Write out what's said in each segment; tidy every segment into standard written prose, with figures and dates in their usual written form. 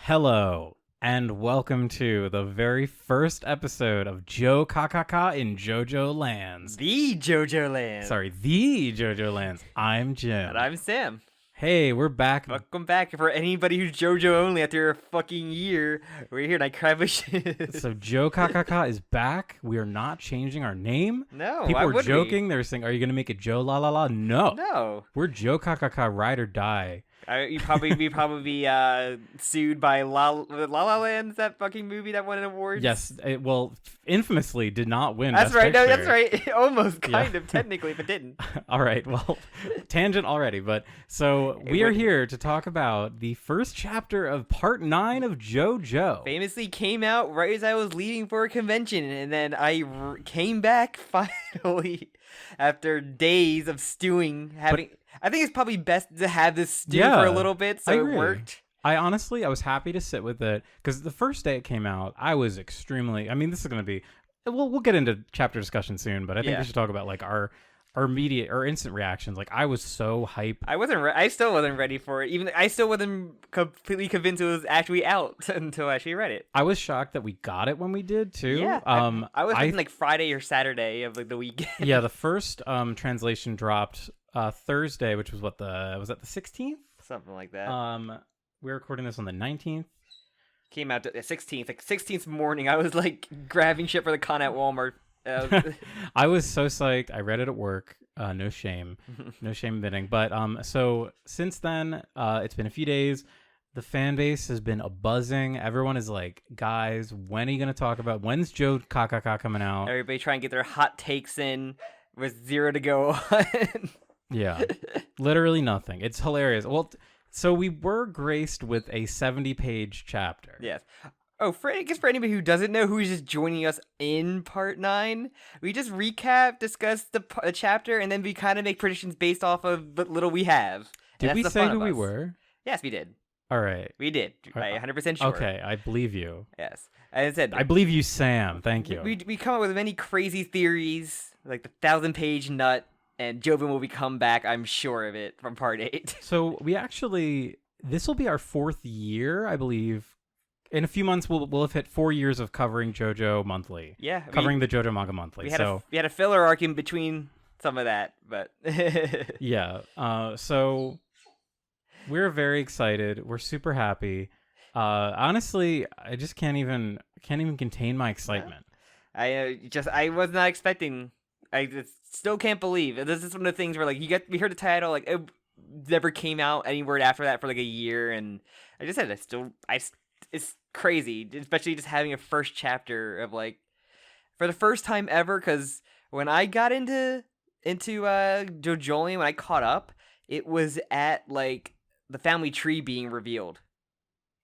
Hello, and welcome to the very first episode of JoKaKaKA in JoJoLands. The JoJoLands. Sorry, the JoJoLands. I'm Jim. And I'm Sam. Hey, we're back. Welcome back. For anybody who's JoJo only after a fucking year, we're here and I cry my shit. So JoKaKaKA is back. We are not changing our name. No, People why are would joking. we? They're saying, are you going to make it Jo La La La? No. No. We're JoKaKaKA Ride or Die. We probably be sued by La La Land, that fucking movie that won an award. Yes, infamously did not win. That's Best right. Picture. No, that's right. Almost, kind of, technically, but didn't. All right, well, tangent already, but so we are here to talk about the first chapter of Part 9 of JoJo. Famously came out right as I was leaving for a convention, and then I came back finally after days of stewing, I think it's probably best to have this stew for a little bit, so it worked. I was happy to sit with it, because the first day it came out, I was extremely, this is going to be, we'll get into chapter discussion soon, but I think we should talk about, like, our immediate or instant reactions. Like, I was so hyped. I still wasn't ready for it. I still wasn't completely convinced it was actually out until I actually read it. I was shocked that we got it when we did, too. Yeah, I was thinking, like, Friday or Saturday of, like, the weekend. Yeah, the first translation dropped Thursday, which was was that the 16th? Something like that. We're recording this on the 19th. Came out the 16th. Like 16th morning, I was like grabbing shit for the con at Walmart. I was so psyched. I read it at work. No shame admitting. But so since then, it's been a few days. The fan base has been buzzing. Everyone is like, guys, when are you gonna talk about? When's JoKaKaKA coming out? Everybody trying to get their hot takes in with 0 to go on. Yeah, literally nothing. It's hilarious. Well, so we were graced with a 70-page chapter. Yes. Oh, I guess for anybody who doesn't know, who's just joining us in Part 9, we just recap, discuss the chapter, and then we kind of make predictions based off of what little we have. Did we say who we were? Yes, we did. All right. We did. I'm 100% sure. Okay, I believe you. Yes. As I said, I believe you, Sam. Thank you. We come up with many crazy theories, like the 1,000-page nut, and Jovin will come back, I'm sure of it, from Part 8. So this will be our 4th year, I believe. In a few months, we'll have hit 4 years of covering JoJo monthly. Yeah. Covering the JoJo manga monthly. We had a filler arc in between some of that, but... Yeah. So we're very excited. We're super happy. Honestly, I just can't even contain my excitement. I was not expecting... I still can't believe this is one of the things where like we heard the title, like it never came out anywhere after that for like a year, and I just said it's crazy, especially just having a first chapter of like for the first time ever. Because when I got into JoJoLands, when I caught up, it was at like the family tree being revealed,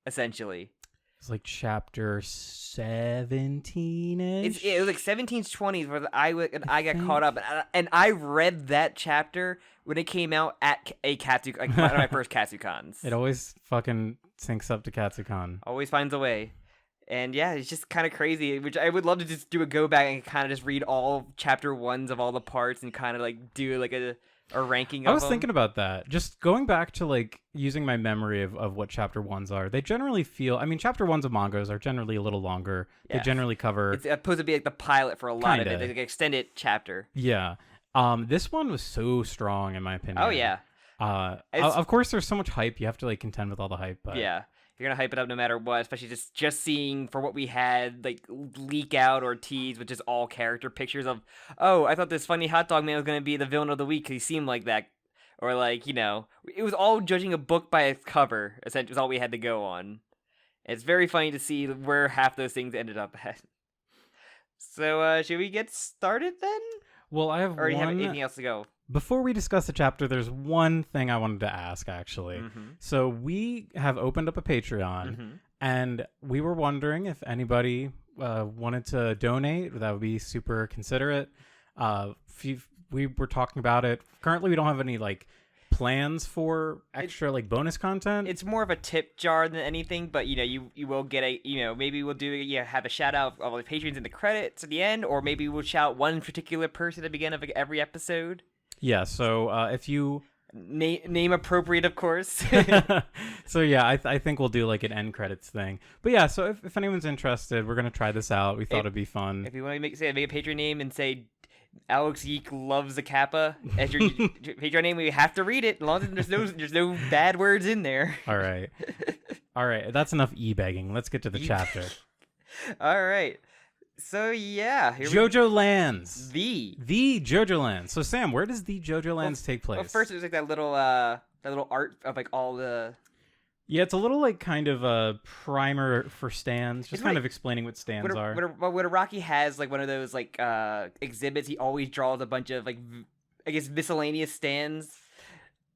essentially. It's like chapter 17-ish. It was like 17s, 20s where I got caught up, and I read that chapter when it came out at a Katsu, like one of my first KatsuCons. It always fucking syncs up to KatsuCon. Always finds a way, and yeah, it's just kind of crazy. Which I would love to just do a go back and kind of just read all chapter 1s of all the parts and kind of like do like a ranking of I was them. thinking about that. Just going back to like using my memory of what chapter 1s are. They generally feel, chapter 1s of mangas are generally a little longer. Yeah. They generally cover... It's supposed to be like the pilot for a lot of it. Like an extended chapter. Yeah. This one was so strong in my opinion. Oh yeah. Of course there's so much hype. You have to like contend with all the hype. But... Yeah. You're gonna hype it up no matter what, especially just seeing for what we had like leak out or tease, which is all character pictures of, oh, I thought this funny hot dog man was gonna be the villain of the week because he seemed like that, or like it was all judging a book by its cover. Essentially, was all we had to go on. It's very funny to see where half those things ended up at. So, should we get started then? Well, I have or do you have anything else to go? Before we discuss the chapter, there's one thing I wanted to ask, actually. Mm-hmm. So we have opened up a Patreon, and we were wondering if anybody wanted to donate. That would be super considerate. We were talking about it. Currently, we don't have any like plans for extra like bonus content. It's more of a tip jar than anything, but you will get a maybe we'll do have a shout out of all the patrons in the credits at the end, or maybe we'll shout one particular person at the beginning of every episode. Yeah, so if you Name appropriate, of course. So yeah, I think we'll do like an end credits thing. But yeah, so if anyone's interested, we're gonna try this out. We thought it'd be fun. If you want to make a Patreon name and say Alex Geek loves the Kappa as your Patreon name, we have to read it. As long as there's no bad words in there. All right. That's enough e-begging. Let's get to the chapter. All right. So yeah, JoJoLands. The JoJoLands. So Sam, where does the JoJoLands take place? Well, first there's like that little art of like all the. Yeah, it's a little like kind of a primer for stands, just kind of explaining what stands are. When Rocky has like one of those like exhibits, he always draws a bunch of like I guess miscellaneous stands.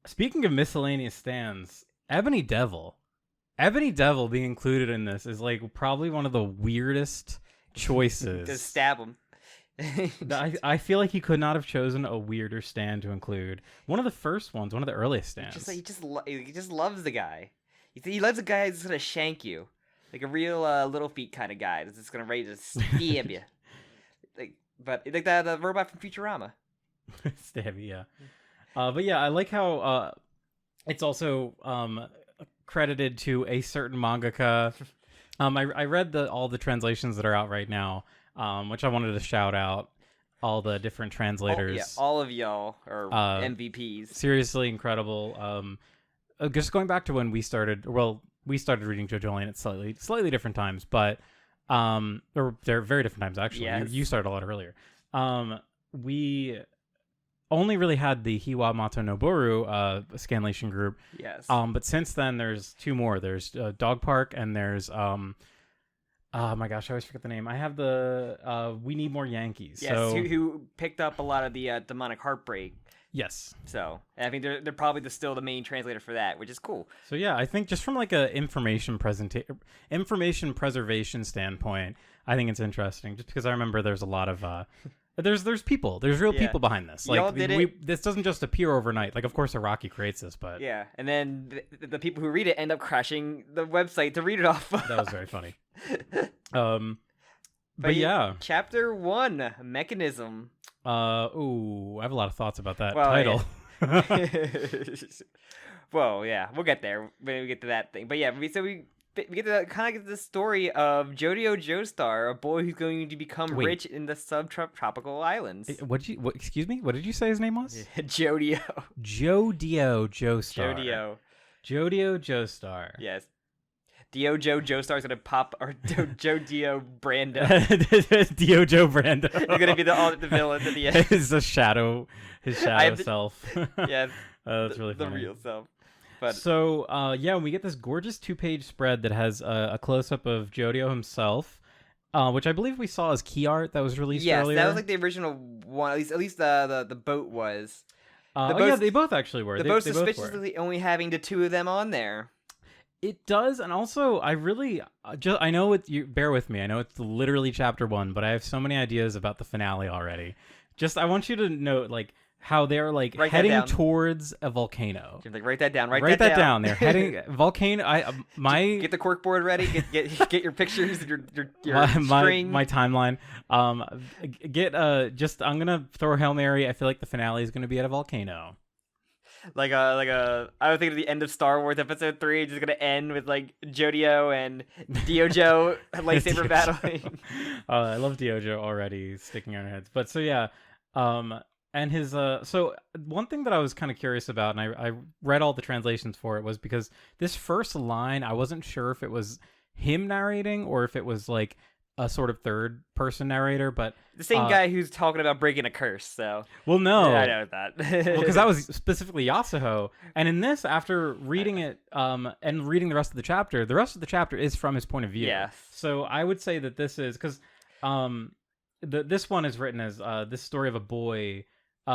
Speaking of miscellaneous stands, Ebony Devil being included in this is like probably one of the weirdest choices. Just stab him. I feel like he could not have chosen a weirder stand to include. One of the first ones, one of the earliest stands. He just loves the guy. He loves a guy who's gonna shank you, like a real Little Feet kind of guy that's just gonna ready to stab you, like that robot from Futurama. Stab you, yeah. But yeah, I like how it's also credited to a certain mangaka. I read all the translations that are out right now, which I wanted to shout out. All the different translators. All of y'all are MVPs. Seriously incredible. Just going back to when we started. Well, we started reading JoJoLands at slightly different times, but or they're very different times actually. Yes. You started a lot earlier. We only really had the Hiwa Mato Noboru scanlation group. Yes. But since then, there's two more. There's Dog Park, and there's oh my gosh, I always forget the name. I have the We Need More Yankees. Yes, so, who picked up a lot of the demonic heartbreak. Yes. So I think they're probably still the main translator for that, which is cool. So yeah, I think just from like a information preservation standpoint, I think it's interesting. Just because I remember there's a lot of there's real people behind this. Like this doesn't just appear overnight. Like of course Araki creates this, but yeah, and then the people who read it end up crashing the website to read it off. That was very funny. But yeah, chapter 1, Mechanism. I have a lot of thoughts about that title. Yeah. Well, yeah, we'll get there when we get to that thing. But yeah, so we get to kind of get the story of Jodio Joestar, a boy who's going to become rich in the subtropical islands. Excuse me? What did you say his name was? Jodio Joestar. Jodio Joestar. Yes. Jojo Joestar is gonna pop, or Jodio Brando. Jojo Brando. You're gonna be the villain at the end. His shadow self. Yeah, that's really funny. The real self. But so we get this gorgeous 2-page spread that has a close up of Jodio himself, which I believe we saw as key art that was released earlier. Yes, that was like the original one. At least the boat was. They both actually were. The boat suspiciously only having the two of them on there. It does, and also I know bear with me. I know it's literally chapter 1, but I have so many ideas about the finale already. I want you to note like how they're like heading towards a volcano. Like write that down. Write that down. They're heading volcano. Get the corkboard ready. Get your pictures. Your string. My timeline. I'm gonna throw a Hail Mary. I feel like the finale is gonna be at a volcano. I would think at the end of Star Wars Episode 3, it's just gonna end with like Jodio and Diojo lightsaber battling. I love Diojo already sticking on our heads. But so yeah, and his so one thing that I was kind of curious about, and I read all the translations for it, was because this first line I wasn't sure if it was him narrating or if it was like a sort of third person narrator, but the same guy who's talking about breaking a curse. So well, no, yeah, I know that. Because that was specifically Yasuho, and in this, after reading it, and reading the rest of the chapter is from his point of view. Yeah. So I would say that this is because this one is written as this story of a boy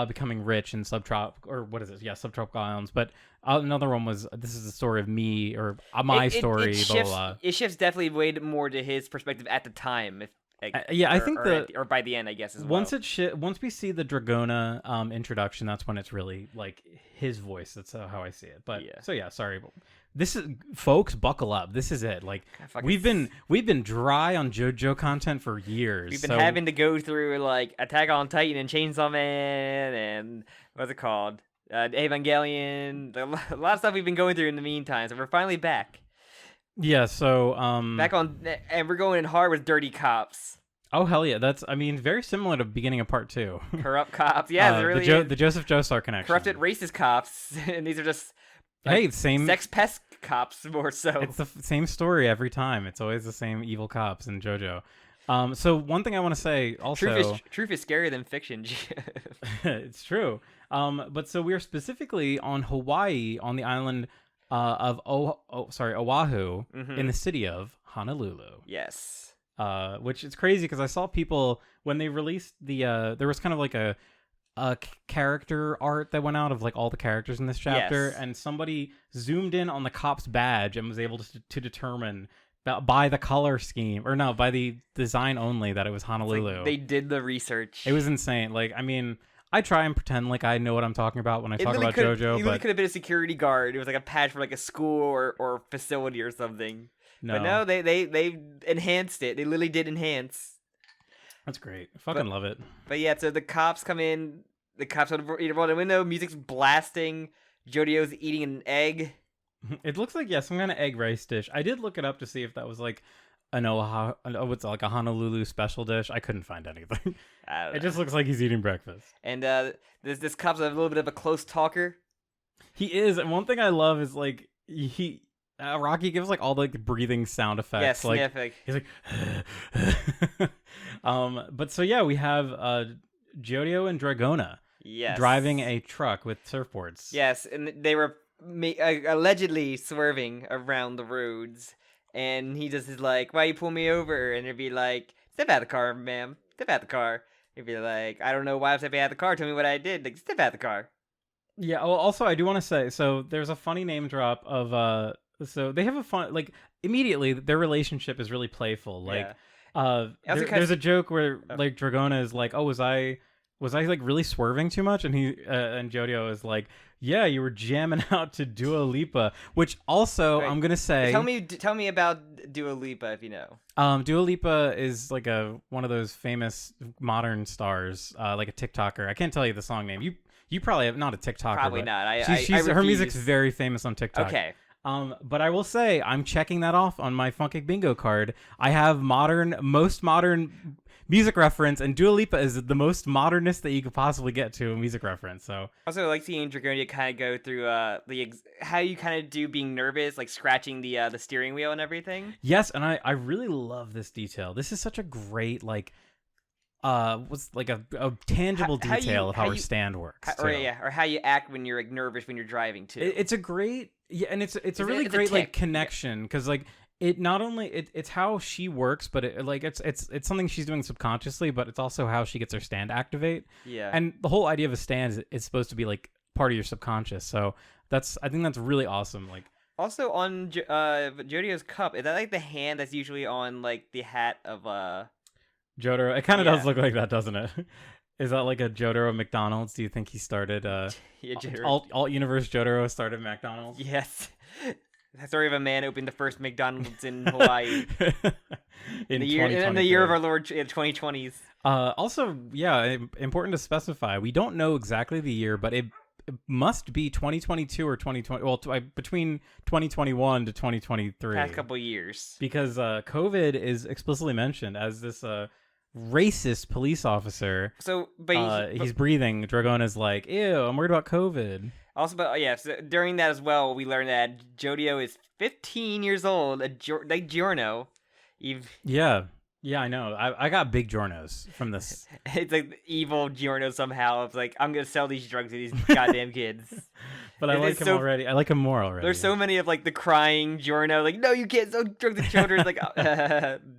becoming rich in subtropical islands, but another one was this is the story of me or my story. It shifts definitely way more to his perspective at the time. I think or by the end, I guess as well. Once we see the Dragona introduction, that's when it's really like his voice. That's how I see it. But yeah. So yeah, sorry. This is, folks, buckle up. This is it. Like we've been dry on JoJo content for years. We've been having to go through like Attack on Titan and Chainsaw Man and what's it called? Evangelion, a lot of stuff we've been going through in the meantime. So we're finally back. Yeah, so Back on, and we're going in hard with dirty cops. Oh hell yeah, that's very similar to beginning of part 2. Corrupt cops, yeah, it really the Joseph Joestar connection. Corrupted racist cops, and these are just same sex pest cops more so. It's the same story every time. It's always the same evil cops in JoJo. So one thing I want to say also, truth is scarier than fiction. it's true. But so we're specifically on Hawaii, on the island of Oahu, in the city of Honolulu. Yes. Which is crazy because I saw people when they released the there was kind of like a character art that went out of like all the characters in this chapter, and somebody zoomed in on the cop's badge and was able to determine by the color scheme, or no, by the design only, that it was Honolulu. Like they did the research. It was insane. Like, I mean, I try and pretend like I know what I'm talking about when I talk about JoJo. He really could have been a security guard. It was like a patch for like a school or facility or something. No. But no, they enhanced it. They literally did enhance. That's great. I fucking love it. But yeah, so the cops come in. The cops roll the window. Music's blasting. JoJo's eating an egg. It looks like some kind of egg rice dish. I did look it up to see if that was like what's like a Honolulu special dish. I couldn't find anything. I don't know. It just looks like he's eating breakfast. And this cop's a little bit of a close talker. He is, and one thing I love is like Rocky gives like all the breathing sound effects. Yeah, like he's like, but so yeah, we have JoJo and Dragona. Yes. Driving a truck with surfboards. Yes, and they were allegedly swerving around the roads, and he just is like, "Why you pull me over?" And they'd be like, "Step out of the car, ma'am. Step out of the car." He'd be like, "I don't know why I'm stepping out of the car. Tell me what I did." Like, step out of the car. Yeah. Well, also I do want to say, so there's a funny name drop of so they have a fun, like, immediately their relationship is really playful. Like, there's a joke where like Dragona is like, "Oh, was I like really swerving too much?" And and JoJo is like, "Yeah, you were jamming out to Dua Lipa," which also I'm gonna say. Tell me about Dua Lipa if you know. Dua Lipa is like one of those famous modern stars, like a TikToker. I can't tell you the song name. You probably have, not a TikToker. Probably not. Her music's very famous on TikTok. Okay. But I will say I'm checking that off on my Funkic Bingo card. I have most modern music reference, and Dua Lipa is the most modernist that you could possibly get to a music reference. So also, I like seeing Dragonia kind of go through how you kind of do being nervous, like scratching the steering wheel and everything. Yes, and I really love this detail. This is such a great what's like a tangible detail of how her stand works. Or how you act when you're like nervous when you're driving too. It's a great and it's a really great like connection, because like it not only it's how she works, but it's something she's doing subconsciously, but it's also how she gets her stand to activate. Yeah. And the whole idea of a stand is supposed to be like part of your subconscious. So I think that's really awesome. Like, also on JoJo's cup, is that like the hand that's usually on like the hat of Jotaro? It kind of does look like that, doesn't it? Is that like a Jotaro McDonald's? Do you think he started alt universe Jotaro started McDonald's? Yes. The story of a man opened the first McDonald's in Hawaii in the year of our Lord 2020s. Also, yeah, important to specify. We don't know exactly the year, but it must be 2022 or 2020. Well, between 2021 to 2023. Past couple years. Because COVID is explicitly mentioned as this racist police officer. So, but he's breathing. Dragona's like, "Ew, I'm worried about COVID." Also, but so during that as well, we learned that JoJo is 15 years old, like Giorno. Yeah, I know. I got big Giornos from this. It's like evil Giorno somehow. It's like, I'm gonna sell these drugs to these goddamn kids. But I like him already. I like him more already. There's so many of like the crying Giorno, like, "No, you can't sell drugs to children." Like,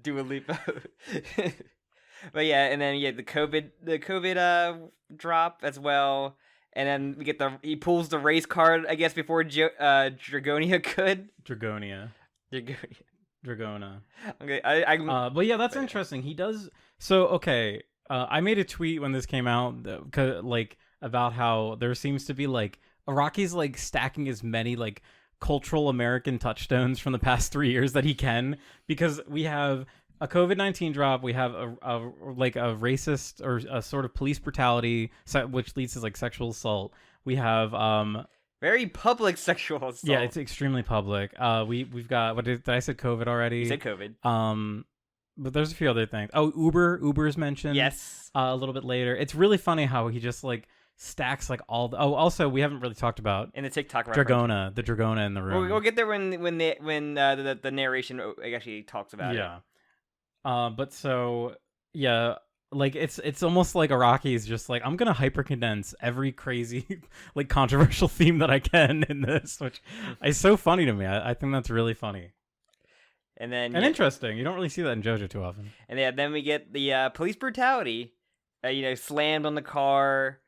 Dua Lipa. But yeah, and then the COVID drop as well. And then we get he pulls the race card, I guess, before Dragonia could. Dragona. Okay, but yeah, that's interesting. He does. So okay, I made a tweet when this came out, like about how there seems to be like Araki's like stacking as many like cultural American touchstones from the past 3 years that he can, because we have a COVID-19 drop. We have a like a racist or a sort of police brutality, which leads to like sexual assault. We have very public sexual assault. Yeah, it's extremely public. We've got did I said COVID already? You said COVID. But there's a few other things. Oh, Uber is mentioned. Yes. A little bit later. It's really funny how he just like stacks like all the. Oh, also we haven't really talked about in the TikTok the Dragona in the room. We'll get there when the narration actually talks about it. Yeah. But so yeah, like it's almost like Araki's just like, I'm gonna hyper condense every crazy like controversial theme that I can in this, which is so funny to me. I think that's really funny. And interesting. You don't really see that in JoJo too often. And then we get the police brutality. Slammed on the car.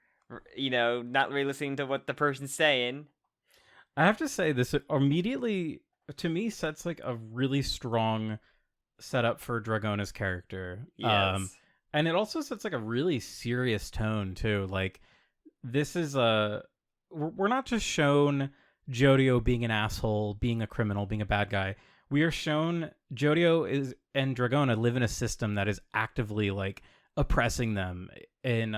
Not really listening to what the person's saying. I have to say, this immediately to me sets like a really strong setup for Dragona's character. Yes. And it also sets like a really serious tone too. Like, this is we're not just shown JoJo being an asshole, being a criminal, being a bad guy. We are shown JoJo and Dragona live in a system that is actively like oppressing them in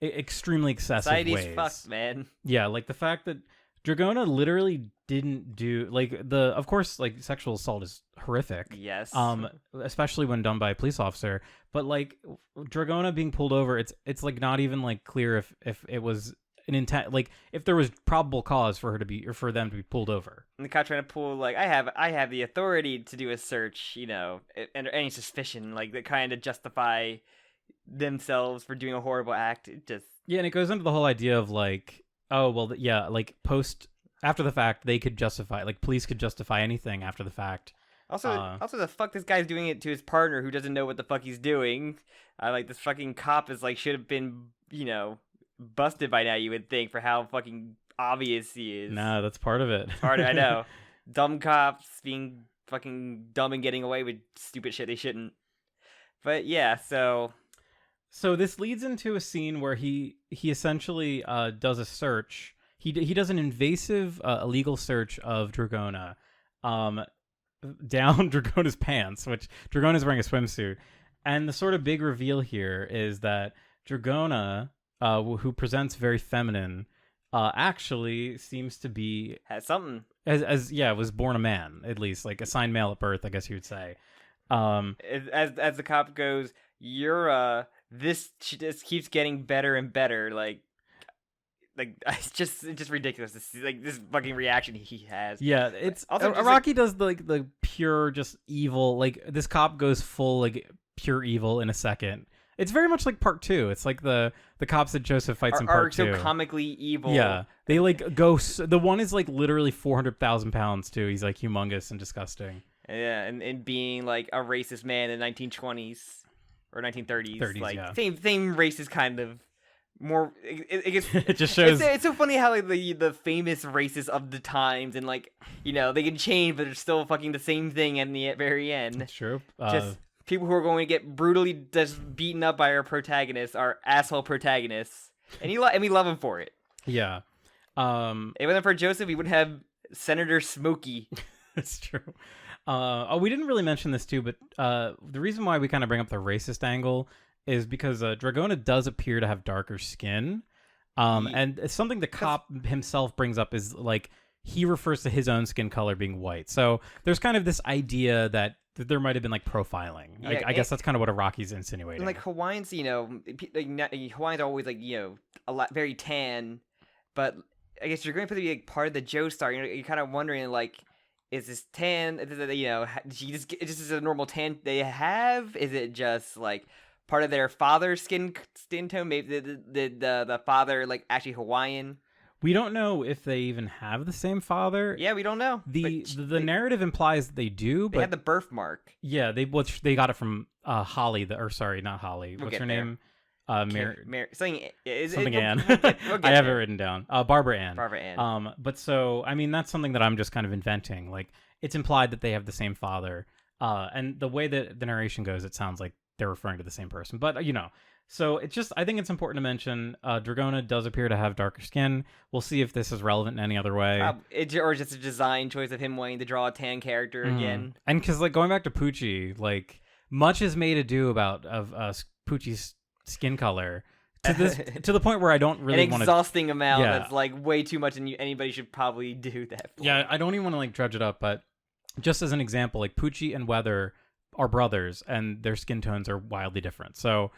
extremely excessive Society's ways. Fucked, man. Yeah, like the fact that Dragona literally didn't do like of course like sexual assault is horrific. Yes. Especially when done by a police officer. But like Dragona being pulled over, it's like not even like clear if it was an intent, like if there was probable cause for them to be pulled over. And the cop trying to pull like, I have the authority to do a search, and any suspicion like that kind of justify themselves for doing a horrible act. It just and it goes into the whole idea of like, oh well, like after the fact they could justify, like police could justify anything after the fact. Also the fuck this guy's doing it to his partner who doesn't know what the fuck he's doing. Like this fucking cop is like should have been busted by now, you would think, for how fucking obvious he is. Nah, that's part of it. I know. Dumb cops being fucking dumb and getting away with stupid shit they shouldn't. But yeah, so this leads into a scene where he essentially does a search. He does an invasive illegal search of Dragona down Dragona's pants, which Dragona's wearing a swimsuit. And the sort of big reveal here is that Dragona, who presents very feminine, actually seems to be has something was born a man, at least like assigned male at birth, I guess you would say. As the cop goes, you're this just keeps getting better and better, like it's just ridiculous to see like this fucking reaction he has. Yeah, it's also Araki does the pure just evil, like this cop goes full like pure evil in a second. It's very much like part 2. It's like the cops that Joseph fights in part 2 are so comically evil. Yeah, they like go. The one is like literally 400,000 pounds too. He's like humongous and disgusting. Yeah, and being like a racist man in the 1920s or 1930s, 30s, like yeah. same racist kind of. More, it gets. It just shows. It's so funny how like the famous racists of the times and like they can change, but they're still fucking the same thing in the very end. That's true. Just people who are going to get brutally just beaten up by our protagonists, our asshole protagonists, and we love him for it. Yeah. If it wasn't for Joseph, we wouldn't have Senator Smokey. That's true. We didn't really mention this too, but the reason why we kind of bring up the racist angle is because Dragona does appear to have darker skin. And it's something the cop himself brings up is like he refers to his own skin color being white. So there's kind of this idea that there might have been like profiling. Yeah, I guess that's kind of what Araki's insinuating. Like Hawaiians, Hawaiians are always like, a lot very tan, but I guess you're going to be like part of the Joestar. You're kind of wondering like, is this tan? Is this a normal tan they have? Is it just like part of their father's skin tone? Maybe the father like actually Hawaiian. We don't know if they even have the same father. Yeah, we don't know. The narrative implies that they do. But they had the birthmark. Yeah, they got it from Holly. Not Holly. What's her name? Something Ann. We'll I have it written down. Barbara Ann. Barbara Ann. But so I mean that's something that I'm just kind of inventing. Like it's implied that they have the same father. And the way that the narration goes, it sounds like they're referring to the same person. But so it's just, I think it's important to mention Dragona does appear to have darker skin. We'll see if this is relevant in any other way. Or just a design choice of him wanting to draw a tan character again. And because like going back to Poochie, like much is made ado about of Poochie's skin color to the point where I don't really want to. An exhausting amount Yeah. that's like way too much, and anybody should probably do that. Yeah, I don't even want to like dredge it up, but just as an example, like Poochie and Weather are brothers, and their skin tones are wildly different. So,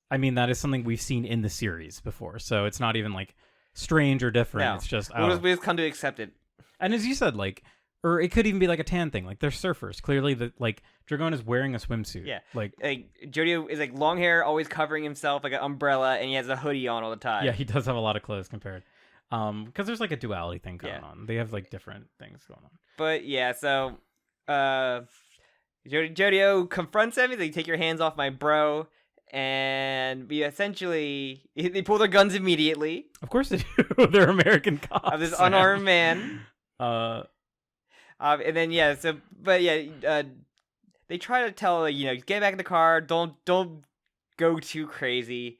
I mean, that is something we've seen in the series before. So it's not even like strange or different. No. It's just we just come to accept it. And as you said, like, or it could even be like a tan thing. Like they're surfers. Clearly, like Dragon is wearing a swimsuit. Yeah, like JoJo is like long hair, always covering himself like an umbrella, and he has a hoodie on all the time. Yeah, he does have a lot of clothes compared. Because there's like a duality thing going on. They have like different things going on. But yeah, so JoJo confronts him. He's like, "Take your hands off my bro." And we essentially they pull their guns immediately. Of course they do. They're American cops. Of this unarmed man. And then they try to tell get back in the car. Don't go too crazy.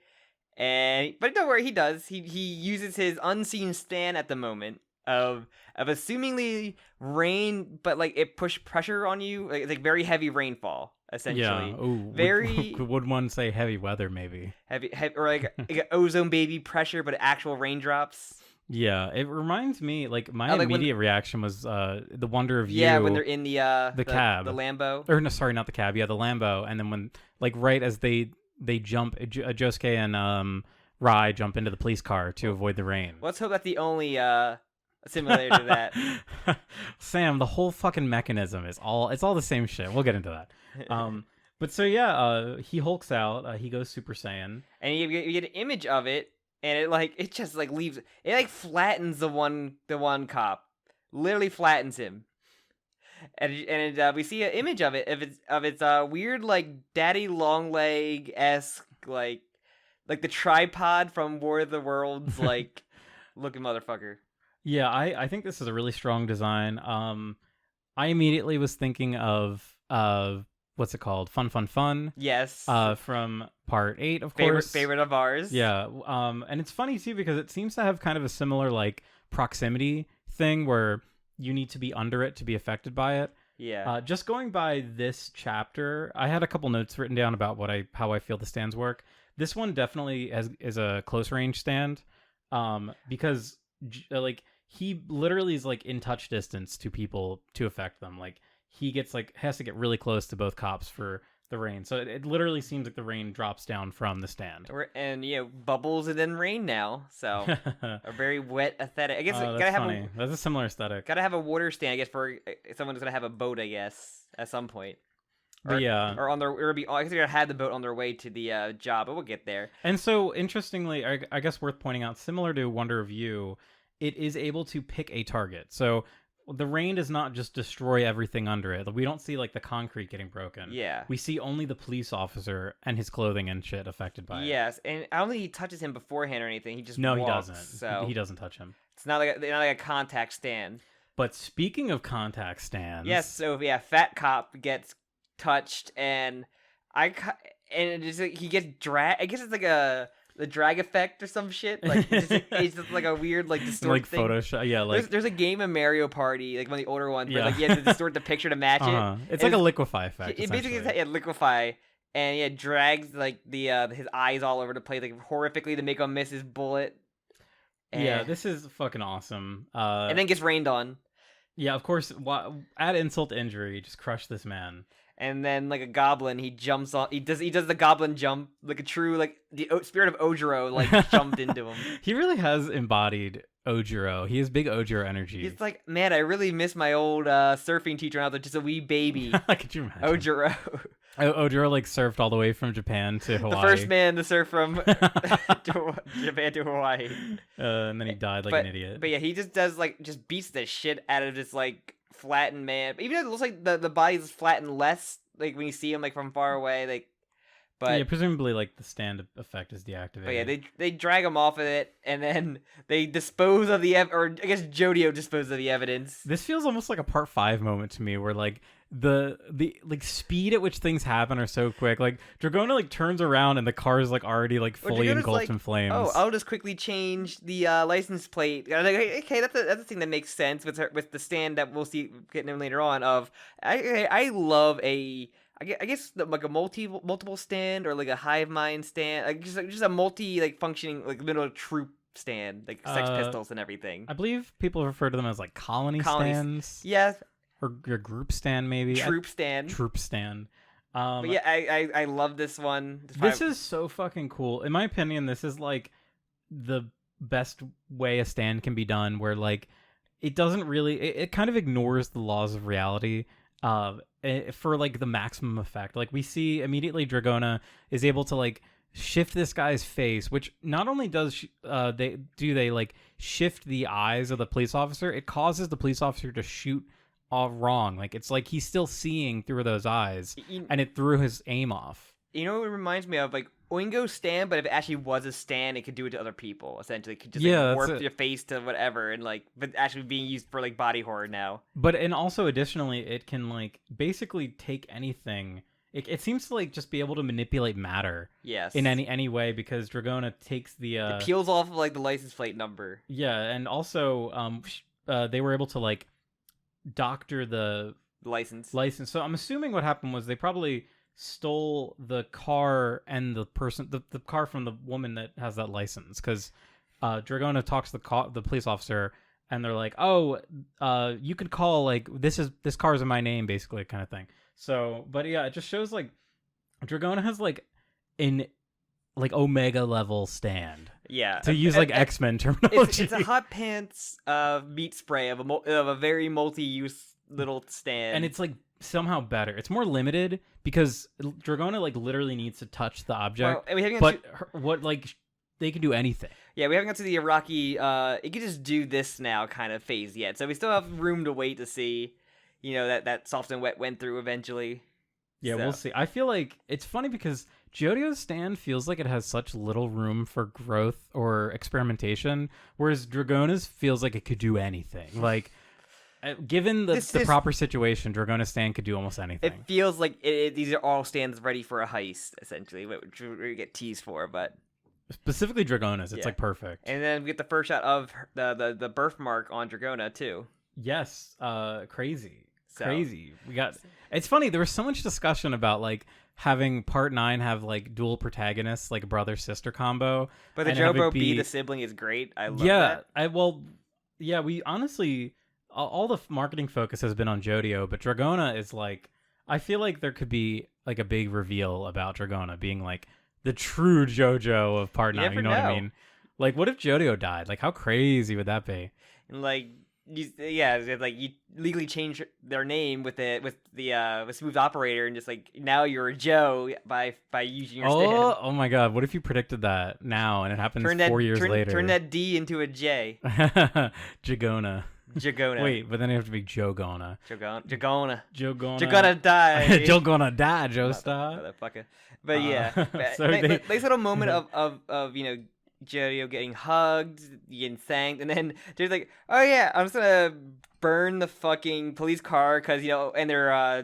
But don't worry, he does. He uses his unseen stand at the moment of assumingly rain, but like it pushed pressure on you. Like, it's like very heavy rainfall. Essentially, yeah. Ooh, very. Would one say heavy weather? Maybe heavy or like ozone baby pressure, but actual raindrops. Yeah, it reminds me. Like my immediate reaction was the Wonder of You. Yeah, when they're in the cab, the Lambo. Or no, sorry, not the cab. Yeah, the Lambo. And then when like right as they jump, Josuke and Rai jump into the police car to avoid the rain. Let's hope that's the only similarity to that. Sam, the whole fucking mechanism is all the same shit. We'll get into that. But so yeah, he hulks out. He goes Super Saiyan, and you get an image of it, and it just like leaves. It like flattens the one cop, literally flattens him. And we see an image of it of its weird like daddy long leg esque like the tripod from War of the Worlds like looking motherfucker. Yeah, I think this is a really strong design. I immediately was thinking of what's it called? Fun. Yes. From part 8, of course. Favorite of ours. Yeah. And it's funny too because it seems to have kind of a similar like proximity thing where you need to be under it to be affected by it. Yeah. Just going by this chapter, I had a couple notes written down about how I feel the stands work. This one definitely is a close range stand, because like he literally is like in touch distance to people to affect them. Like he has to get really close to both cops for the rain. So it literally seems like the rain drops down from the stand. And bubbles and then rain now. So a very wet aesthetic. I guess that's funny. That's a similar aesthetic. Gotta have a water stand, I guess, for someone who's gonna have a boat, I guess, at some point. I guess they're gonna have the boat on their way to the job, but we'll get there. And so interestingly, I guess worth pointing out, similar to Wonder of You, it is able to pick a target. So the rain does not just destroy everything under it. We don't see like the concrete getting broken. Yeah. We see only the police officer and his clothing and shit affected by it. Yes, and I don't think he touches him beforehand or anything. He just he walks, doesn't. So he doesn't touch him. It's not like a contact stand. But speaking of contact stands, yes. So yeah, Fat Cop gets touched, and it just like, he gets dragged. I guess it's like the drag effect or some shit. Like it's just like a weird like distort like thing. Photoshop. Yeah, like there's a game of Mario Party, like one of the older ones, where like you have to distort the picture to match it. It's like a liquefy effect. It basically is liquefy, and drags like his eyes all over the place, like horrifically to make him miss his bullet. Yeah, this is fucking awesome. And then gets rained on. Yeah, of course. Add insult to injury, just crush this man. And then like a goblin, he jumps on. He does the goblin jump like a true like the spirit of Ojiro like jumped into him. He really has embodied Ojiro. He has big Ojiro energy. He's like, man, I really miss my old surfing teacher now. They're just a wee baby. Could you imagine? Ojiro. Ojiro like surfed all the way from Japan to Hawaii. The first man to surf from Japan to Hawaii. And then he died like an idiot. But yeah, he just does just beats the shit out of this like flattened man. Even though it looks like the body's flattened less, like when you see him like from far away, like. But yeah, presumably like the stand effect is deactivated. But yeah, they drag him off of it, and then they dispose of or I guess JoJo disposed of the evidence. This feels almost like a part 5 moment to me, where like the like speed at which things happen are so quick. Like Dragona like turns around and the car is like already like fully engulfed in flames. Oh, I'll just quickly change the license plate. And I'm like, okay, that's a thing that makes sense with the stand that we'll see getting in later on. I I guess like a multiple stand or like a hive mind stand, like just a multi like functioning like little troop stand, like Sex Pistols and everything. I believe people refer to them as like colony stands. Yeah. Or your group stand, maybe. Troop stand. Troop stand. But yeah, I love this one. This is so fucking cool. In my opinion, this is like the best way a stand can be done, where like it doesn't really, it kind of ignores the laws of reality for like the maximum effect. Like we see immediately Dragona is able to like shift this guy's face, which not only does they like shift the eyes of the police officer, it causes the police officer to shoot all wrong. Like it's like he's still seeing through those eyes, and it threw his aim off. You know what it reminds me of? Like Oingo's stand, but if it actually was a stand, it could do it to other people. Essentially, it could just like, warp your face to whatever, and like, but actually being used for like body horror now. But and also additionally, it can like basically take anything. It seems to like just be able to manipulate matter. Yes. In any way, because Dragona takes the it peels off of like the license plate number. Yeah, and also they were able to like doctor the license. So I'm assuming what happened was they probably stole the car and the person, the car from the woman that has that license, because Dragona talks to the police officer, and they're like, "Oh, you could call like this car's in my name," basically, kind of thing. So, but yeah, it just shows like Dragona has like an like Omega level stand. Yeah, to use like X-Men terminology. It's a hot pants meat spray of a very multi-use little stand, and it's like somehow better. It's more limited because Dragona like literally needs to touch the object, what like they can do anything. Yeah, we haven't got to the Iraqi it can just do this now kind of phase yet, so we still have room to wait to see, you know, that soft and wet went through eventually. Yeah, we'll see. I feel like it's funny because JoJo's stand feels like it has such little room for growth or experimentation, whereas Dragona's feels like it could do anything. Like, given the proper situation, Dragona's stand could do almost anything. It feels like these are all stands ready for a heist, essentially, which we get teased for, but... Specifically Dragona's, it's like perfect. And then we get the first shot of the birthmark on Dragona, too. Yes, crazy. We got... It's funny, there was so much discussion about, like, having Part 9 have, like, dual protagonists, like a brother-sister combo. But the JoJo be the sibling is great. I love that. We honestly... All the marketing focus has been on JoJo, but Dragona is, like... I feel like there could be, like, a big reveal about Dragona being, like, the true JoJo of Part 9, you know what I mean? Like, what if JoJo died? Like, how crazy would that be? And, like... like you legally change their name with Smooth Operator, and just like now you're a Joe by using your stand. Oh my god! What if you predicted that now and it happens 4 years later? Turn that D into a J. Jagona. Wait, but then you have to be Jogona. Jogona. You're gonna die. You're gonna die, Joestar. Motherfucker. But yeah, nice little moment of you know, JoJo getting hugged, getting thanked, and then there's like, oh yeah, I'm just gonna burn the fucking police car because, you know, and their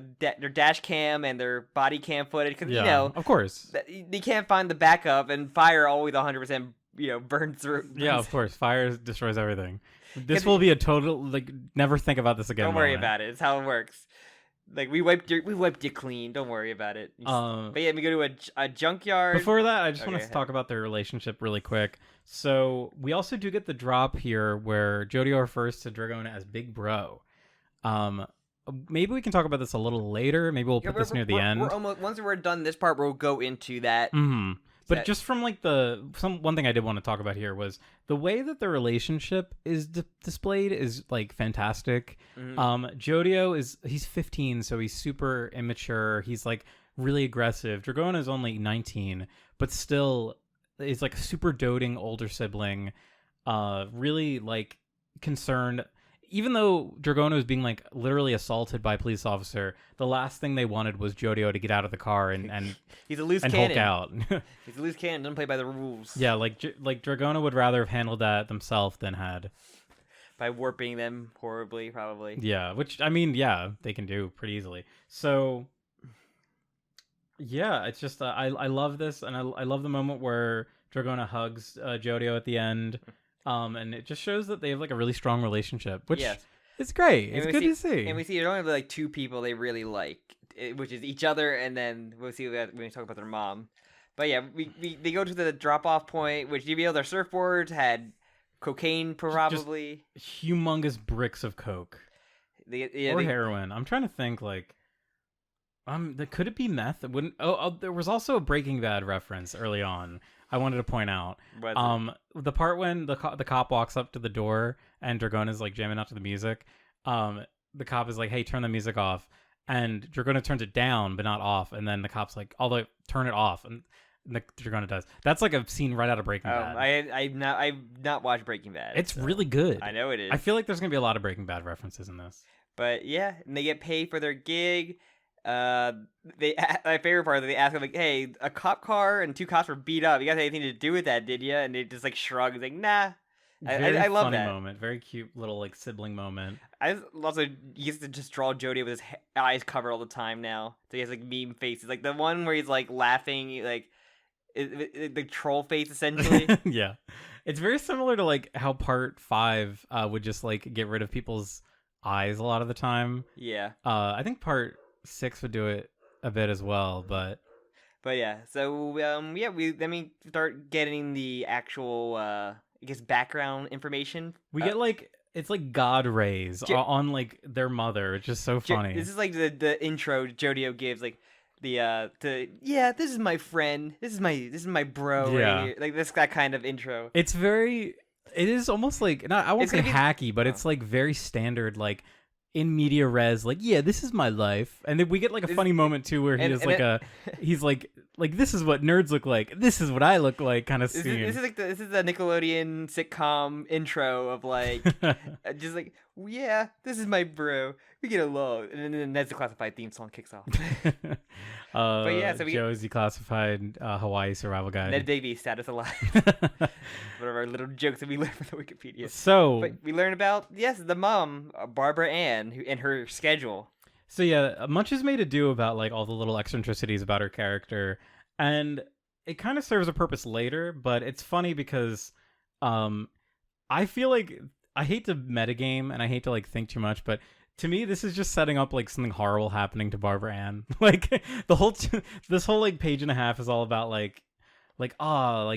dash cam and their body cam footage, because you know, of course, they can't find the backup, and fire always 100% you know burns through. Yeah, of course, fire destroys everything. This will be a total like never think about this again. Don't worry about it. It's how it works. Like we wiped you clean. Don't worry about it. But yeah, we go to a junkyard. Before that, I just want to talk about their relationship really quick. So we also do get the drop here where JoJo refers to Dragona as Big Bro. Maybe we can talk about this a little later. Maybe we'll put this near the end. We're almost, once we're done this part, we'll go into that. Mm-hmm. But just from like one thing I did want to talk about here was the way that the relationship is displayed is like fantastic. Mm-hmm. JoJo he's 15, so he's super immature. He's like really aggressive. Dragona is only 19, but still is like a super doting older sibling. Really like concerned. Even though Dragona was being like literally assaulted by a police officer, the last thing they wanted was JoJo to get out of the car and he's a loose and cannon. Hulk out. He's a loose cannon, doesn't play by the rules. Yeah, like Dragona would rather have handled that themselves than had by warping them horribly, probably. Yeah, which I mean, yeah, they can do pretty easily. So yeah, it's just I love this, and I love the moment where Dragona hugs JoJo at the end. And it just shows that they have like a really strong relationship, which it's great. It's good to see. And we see there's only like two people they really like which is each other, and then we'll see when we talk about their mom. But yeah, they go to the drop-off point, which you know their surfboards had cocaine probably. Just humongous bricks of coke. Or heroin. I'm trying to think could it be meth? It wouldn't. There was also a Breaking Bad reference early on. I wanted to point out. The part when the cop walks up to the door and Dragona's like jamming out to the music. The cop is like, "Hey, turn the music off," and Dragona turns it down but not off, and then the cop's like, "Although turn it off," and Dragona does. That's like a scene right out of Breaking Bad. I've not watched Breaking Bad. It's really good. I know it is. I feel like there's gonna be a lot of Breaking Bad references in this. But yeah, and they get paid for their gig. My favorite part is they ask him like, "Hey, a cop car and 2 cops were beat up. You guys had anything to do with that, did you?" And they just like shrug. It's like, "Nah." I love funny that moment. Very cute little like sibling moment. I also he gets to just draw Jody with his eyes covered all the time now. So he has like meme faces, like the one where he's like laughing, like the troll face essentially. Yeah, it's very similar to like how part 5 would just like get rid of people's eyes a lot of the time. Yeah. I think part 6 would do it a bit as well, but yeah. So we start getting the actual I guess background information. We get like it's like God rays on like their mother. It's just so funny. This is like the intro JoJo gives, like this is my friend. This is my bro. Yeah. Right here. Like that kind of intro. It is almost like I won't say hacky, but it's like very standard, like in media res, like, yeah, this is my life. And then we get like a funny moment too where he's like this is what nerds look like, this is what I look like kind of scene. This is a Nickelodeon sitcom intro of like just like, yeah, this is my bro, we get along, and then Ned's Declassified theme song kicks off. But yeah, so Joe's Declassified Hawaii survival guide. Ned Davey, status alive. One of our little jokes that we learned from the Wikipedia. But we learn about the mom, Barbara Ann, and her schedule. So yeah, much is made ado about like all the little eccentricities about her character, and it kind of serves a purpose later. But it's funny because I feel like I hate to metagame and I hate to like think too much, but to me this is just setting up like something horrible happening to Barbara Ann. Like this whole like page and a half is all about like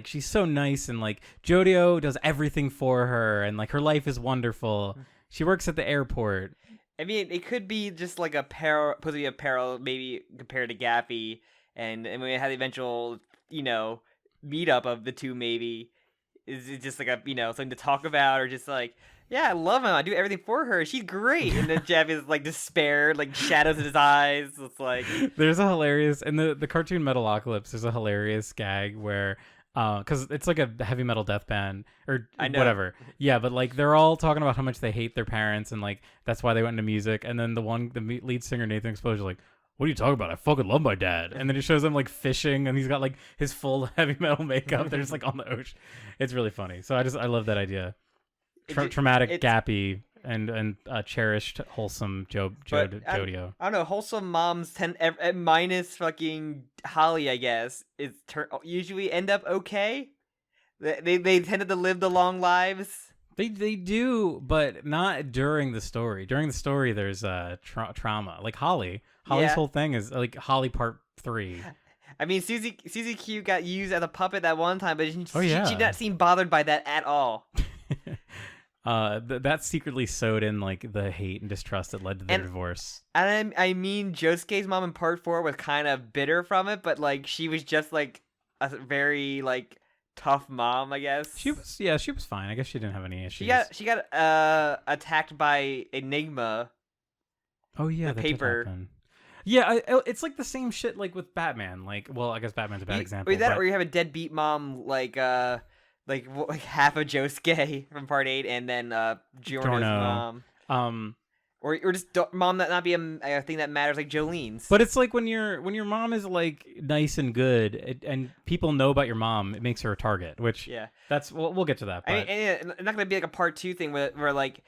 she's so nice, and like JoJo does everything for her, and like her life is wonderful. She works at the airport. I mean, it could be just like supposed to be a parallel, maybe compared to Gappy, and we had the eventual, meetup of the two. Maybe is it just like a something to talk about, or just like, yeah, I love him, I do everything for her, she's great, and then Jeff is like despair, like shadows in his eyes. It's like there's a hilarious in the cartoon Metalocalypse. There's a hilarious gag where. Because it's like a heavy metal death band or whatever. Yeah, but like they're all talking about how much they hate their parents, and like that's why they went into music. And then the lead singer Nathan Exposure like, "What are you talking about? I fucking love my dad." And then it shows them like fishing, and he's got like his full heavy metal makeup. They're just like on the ocean. It's really funny. So I love that idea. Traumatic, Gappy, and cherished, wholesome JoJo. I don't know. Wholesome moms minus fucking Holly, I guess, usually end up okay. They tended to live the long lives. They do, but not during the story. During the story, there's trauma. Like Holly's whole thing is like Holly Part 3. I mean, Susie Q got used as a puppet that one time, but she not seem bothered by that at all. That secretly sowed in like the hate and distrust that led to their divorce. And I mean, Josuke's mom in Part 4 was kind of bitter from it, but like she was just like a very like tough mom, I guess. She was fine. I guess she didn't have any issues. She got attacked by Enigma. Oh yeah, the paper. Yeah, it's like the same shit like with Batman. Like, well, I guess Batman's a bad example. Or you have a deadbeat mom like half of Josuke from Part 8, and then Giorno's mom. Or just mom that not be a thing that matters, like Jolene's. But it's like when your mom is like nice and good, and people know about your mom, it makes her a target. Which that's we'll get to that. But... I mean, it's not gonna be like a Part 2 thing where like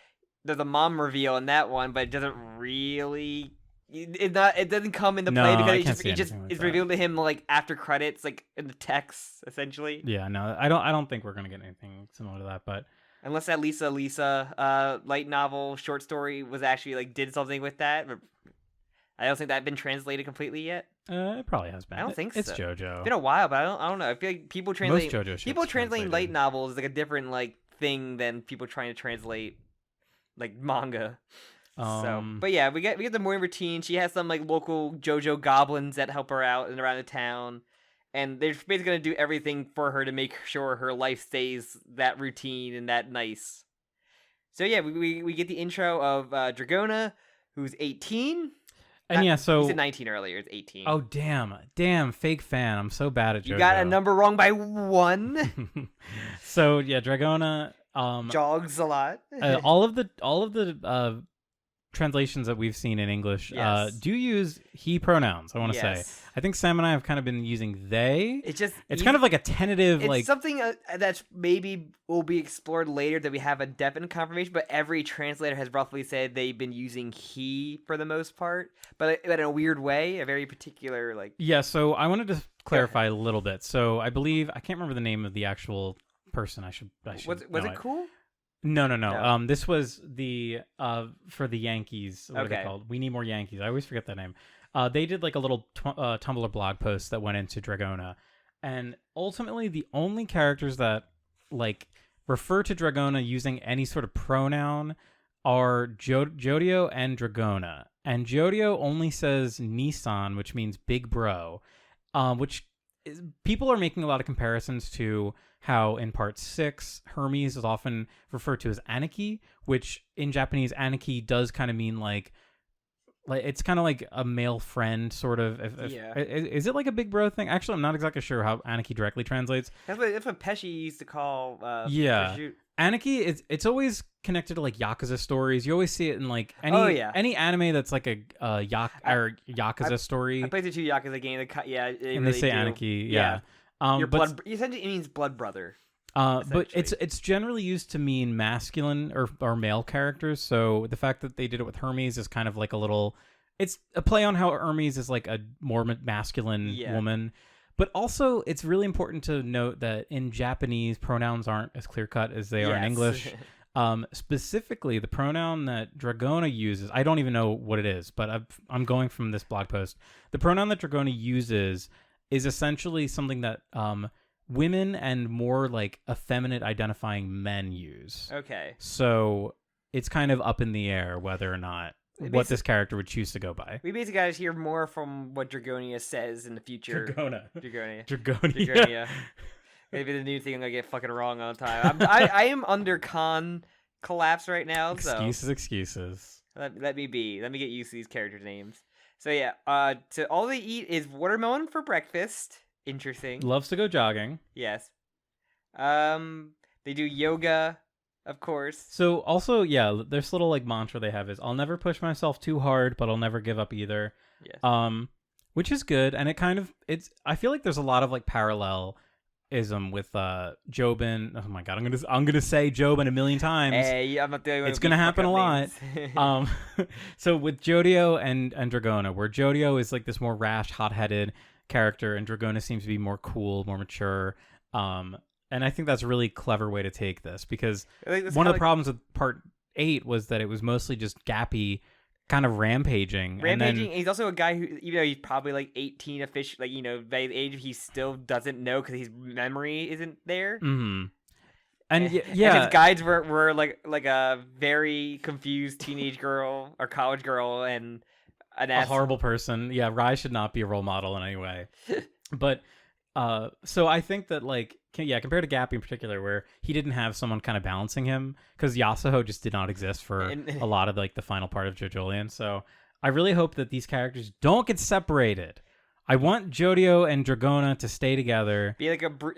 there's a mom reveal in that one, but it doesn't really. It doesn't come into play because it's revealed to him like after credits, like in the text essentially. Yeah, no, I don't think we're gonna get anything similar to that, but unless that Lisa light novel short story was actually like did something with that. I don't think that's been translated completely yet. It probably has been. I don't think it's so. JoJo. It's been a while, but I don't know. I feel like people translate Most JoJo shit's people translating light translated. novels is like a different like thing than people trying to translate like manga. But yeah, we get the morning routine. She has some like local JoJo goblins that help her out and around the town, and they're basically gonna do everything for her to make sure her life stays that routine and that nice. So yeah, we get the intro of Dragona, who's 18. And you so said 19 earlier. It's 18. Oh damn, fake fan. I'm so bad at JoJo. You got a number wrong by 1. So yeah, Dragona jogs a lot. all of the translations that we've seen in English do use he pronouns. I want to say. I think Sam and I have kind of been using they. It's kind of like a tentative. It's like something that's maybe will be explored later that we have a definite confirmation. But every translator has roughly said they've been using he for the most part, but in a weird way, a very particular like. Yeah. So I wanted to clarify a little bit. So I believe I can't remember the name of the actual person. I should. Was it cool? No. This was the for the Yankees. What are they Okay. called? We Need More Yankees. I always forget that name. They did like a little Tumblr blog post that went into Dragona, and ultimately the only characters that like refer to Dragona using any sort of pronoun are Jodio and Dragona. And Jodio only says Nissan, which means big bro, which people are making a lot of comparisons to how in part 6 Hermes is often referred to as Aniki, which in Japanese Aniki does kind of mean like it's kind of like a male friend sort of. Is it like a big bro thing? Actually, I'm not exactly sure how Aniki directly translates. That's what Pesci used to call. Aniki. It's always connected to like Yakuza stories. You always see it in like any anime that's like a Yakuza story. I played the 2 Yakuza game. And they say Aniki. Yeah. Your blood. Essentially, it means blood brother. But it's generally used to mean masculine or male characters. So the fact that they did it with Hermes is kind of like a little. It's a play on how Hermes is like a more masculine woman. But also, it's really important to note that in Japanese, pronouns aren't as clear cut as they are in English. Specifically, the pronoun that Dragona uses, I don't even know what it is, but I'm going from this blog post. The pronoun that Dragona uses is essentially something that women and more like effeminate identifying men use. Okay. So it's kind of up in the air whether or not what this character would choose to go by. We basically got to hear more from what Dragonia says in the future. Dragonia. Maybe the new thing I'm going to get fucking wrong all the time. I am under con collapse right now. Excuses. Let me be. Let me get used to these character names. So yeah, so all they eat is watermelon for breakfast. Interesting. Loves to go jogging. Yes. They do yoga, of course. So also, yeah, this little like mantra they have is I'll never push myself too hard, but I'll never give up either. Yes. Which is good, and I feel like there's a lot of like parallelism with Jobin. Oh my god, I'm gonna say Jobin a million times. Hey, I'm not the only one. It's gonna happen a lot. So with Jodio and Dragona, where Jodio is like this more rash, hot-headed character, and Dragona seems to be more cool, more mature. And I think that's a really clever way to take this, because one of the problems with part 8 was that it was mostly just Gappy kind of rampaging. He's also a guy who, even though he's probably like 18 official, like, by the age he still doesn't know because his memory isn't there. Mm-hmm. And his guides were like a very confused teenage girl or college girl and a horrible person. Yeah, Rai should not be a role model in any way. But so I think that compared to Gappy in particular, where he didn't have someone kind of balancing him, because Yasuho just did not exist for a lot of like the final part of JoJoLands. So I really hope that these characters don't get separated. I want Jodio and Dragona to stay together. I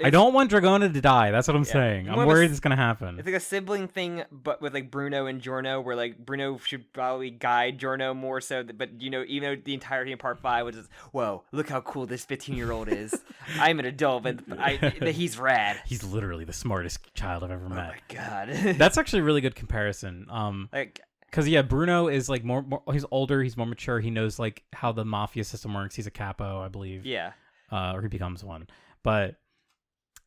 don't want Dragona to die. That's what I'm saying. I'm worried it's gonna happen. It's like a sibling thing, but with like Bruno and Giorno, where like Bruno should probably guide Giorno more so. But even though the entirety of part 5 was just, whoa, look how cool this 15-year-old is. I'm an adult, but he's rad. He's literally the smartest child I've ever met. Oh my god. That's actually a really good comparison. Because Bruno is like more, he's older, he's more mature, he knows like how the mafia system works. He's a capo, I believe. Yeah. Or he becomes one. But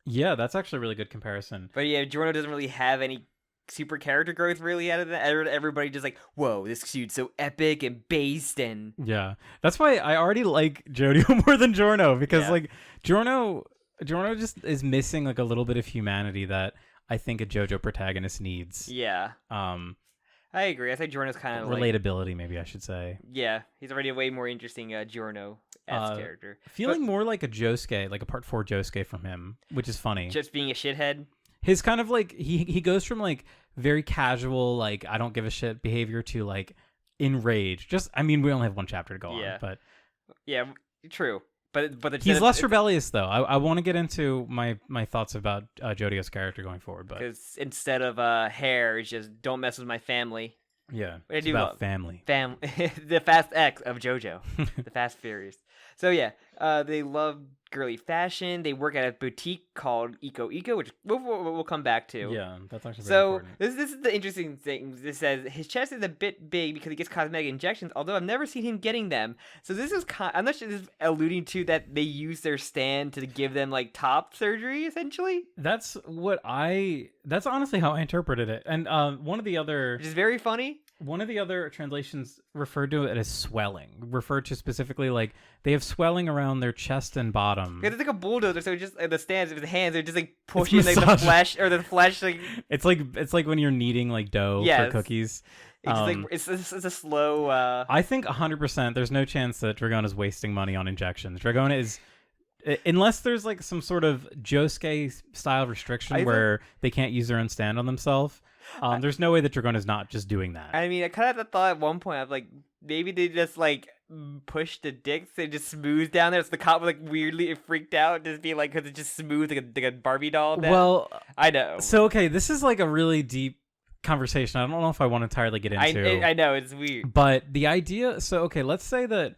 yeah, that's actually a really good comparison. But yeah, Giorno doesn't really have any super character growth really out of that. Everybody just like, whoa, this dude's so epic and based and Yeah, that's why I already like JoJo more than Giorno, because like Giorno just is missing like a little bit of humanity that I think a JoJo protagonist needs. Yeah. I agree. I think Giorno's kind of relatability, maybe I should say. Yeah, he's already a way more interesting Giorno-esque character. Feeling more like a Josuke, like a Part 4 Josuke from him, which is funny. Just being a shithead. His kind of like he goes from like very casual, like I don't give a shit behavior to like enraged. Just I mean, we only have one chapter to go on, but yeah, true. But he's less rebellious though. I want to get into my thoughts about Jodio's character going forward, but because instead of hair, it's just don't mess with my family. Yeah, it's about family. The Fast X of JoJo, the Fast Furious. So yeah, they love girly fashion. They work at a boutique called Eco, which we'll come back to. Yeah, that's actually very so important. This is the interesting thing. This says his chest is a bit big because he gets cosmetic injections. Although I've never seen him getting them. So this is I'm not sure this is alluding to that they use their stand to give them like top surgery essentially. That's honestly how I interpreted it. And one of the other, which is very funny. One of the other translations referred to it as swelling, referred to specifically like they have swelling around their chest and bottom. Yeah, it's like a bulldozer, so just the stands with the hands are just like pushing like the flesh. Like it's like when you're kneading like dough for cookies. It's a slow. I think 100%. There's no chance that Dragona is wasting money on injections. Dragona is. Unless there's like some sort of Josuke style restriction where they can't use their own stand on themselves. There's no way that Dragona's not just doing that. I mean, I kind of had the thought at one point of like maybe they just like push the dicks and just smooth down there. So the cop was like weirdly freaked out, just being like, because it's just smooth like a Barbie doll. Down. Well, I know. So okay, this is like a really deep conversation. I don't know if I want to entirely get into. I know it's weird, but the idea. So okay, let's say that.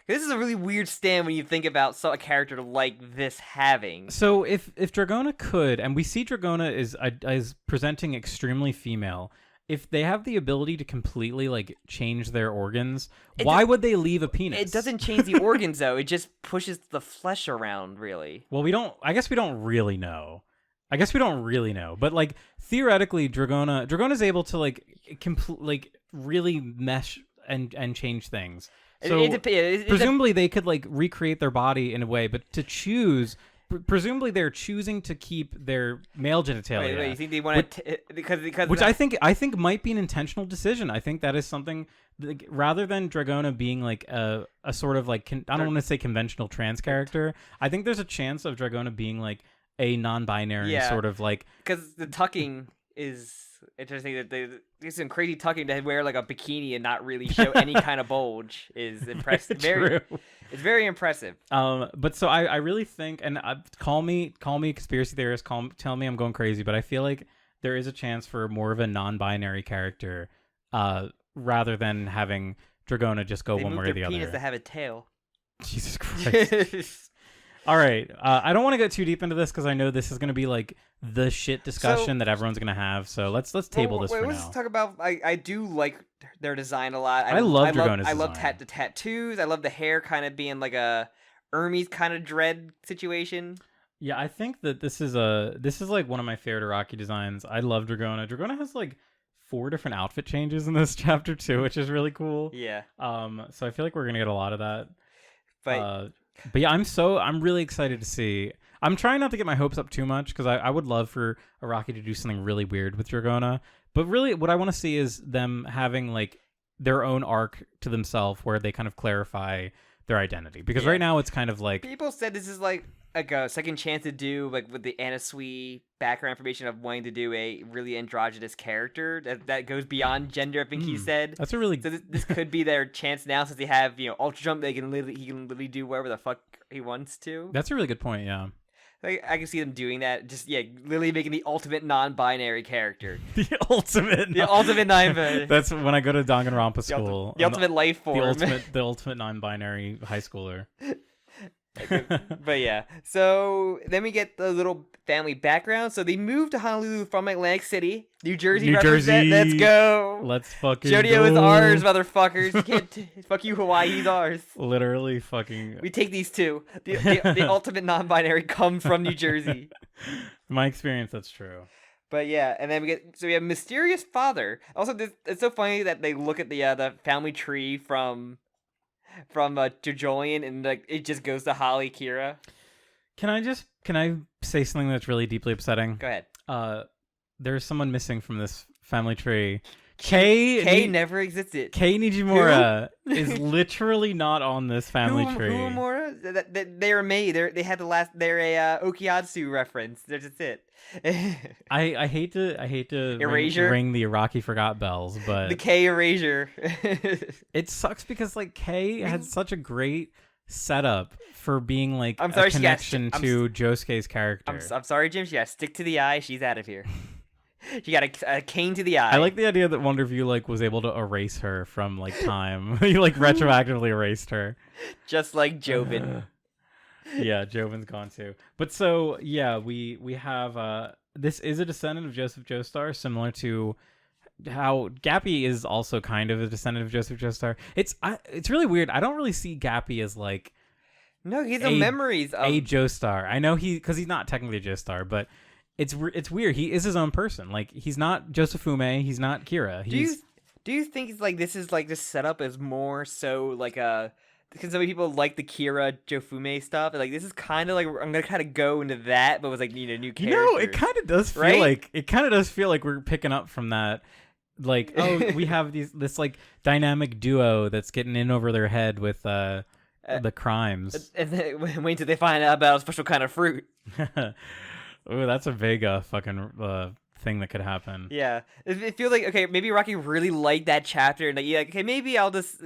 This is a really weird stand when you think about a character like this having. So if Dragona could, and we see Dragona is presenting extremely female, if they have the ability to completely like change their organs, why would they leave a penis? It doesn't change the organs though. It just pushes the flesh around, really. Well, I guess we don't really know. But like theoretically, Dragona's able to like really mesh and change things. So presumably they could like recreate their body in a way, but to choose, presumably they're choosing to keep their male genitalia. Wait, you think they want to because which I think might be an intentional decision. I think that is something like, rather than Dragona being like a sort of like I don't want to say conventional trans character. I think there's a chance of Dragona being like a non-binary sort of like because the tucking is. Interesting that there's some crazy tucking to wear like a bikini and not really show any kind of bulge is impressive. It's very impressive. But so I really think, and call me conspiracy theorist, tell me I'm going crazy, but I feel like there is a chance for more of a non-binary character, rather than having Dragona just go one way or the other. Penis to have a tail. Jesus Christ. All right. I don't want to go too deep into this because I know this is going to be like the shit discussion that everyone's going to have. So let's table this for now. Let's talk about. I do like their design a lot. I love Dragona's design. I love the tattoos. I love the hair kind of being like a Hermes kind of dread situation. Yeah, I think that this is like one of my favorite Araki designs. I love Dragona. Dragona has like 4 different outfit changes in this chapter too, which is really cool. Yeah. So I feel like we're gonna get a lot of that. But yeah, I'm really excited to see. I'm trying not to get my hopes up too much because I would love for Araki to do something really weird with Dragona. But really, what I want to see is them having like their own arc to themselves where they kind of clarify their identity. Because right now it's kind of like people said this is like a second chance to do like with the Anasui background information of wanting to do a really androgynous character that goes beyond gender. I think he said that's a really so this could be their chance now since they have Ultra Jump. He can literally do whatever the fuck he wants to. That's a really good point. Yeah, I can see them doing that. Just literally making the ultimate non-binary character. the ultimate non-binary. That's when I go to Danganronpa school. The ultimate life form. The ultimate non-binary high schooler. But yeah, so then we get the little family background. So they moved to Honolulu from Atlantic City, New Jersey. Let's go. Let's fucking JoJo go. is ours, motherfuckers. You can't fuck you, Hawaii. He's ours. Literally fucking. We take these two. The ultimate non-binary come from New Jersey. My experience, that's true. But yeah, and then we have mysterious father. Also, it's so funny that they look at the family tree from JoJoLand, and like it just goes to Holly, Kira. Can I say something that's really deeply upsetting? Go ahead. There's someone missing from this family tree. Kei never existed. Kei Nijimura is literally not on this family tree. Who Mura? They were made. They had they're a Okiatsu reference. That's just it. I hate to Erasure? ring the Iraqi forgot bells, but the Kei erasure. it sucks because like Kei had such a great setup for being like I'm sorry, a connection to Josuke's character. I'm sorry, Jim. She got to stick to the eye. She's out of here. She got a cane to the eye. I like the idea that Wonder View like was able to erase her from like time. He like retroactively erased her, just like Joven. Yeah, Joven's gone too. But so yeah, we have this is a descendant of Joseph Joestar, similar to how Gappy is also kind of a descendant of Joseph Joestar. It's really weird. I don't really see Gappy as like no, he's the memories of a Joestar. I know because he's not technically a Joestar, but it's weird. He is his own person. Like he's not Josefume. He's not Kira. Do you think it's like this is like this setup is more so like a because so many people like the Kira Jofume stuff. Like this is kind of like I'm gonna kind of go into that, but with like new characters. You know, it kind of does feel like we're picking up from that. Like we have this like dynamic duo that's getting in over their head with the crimes. And then, wait till they find out about a special kind of fruit. Oh, that's a big fucking thing that could happen. Yeah, it feels like okay, maybe Rocky really liked that chapter, and like, yeah, okay, maybe I'll just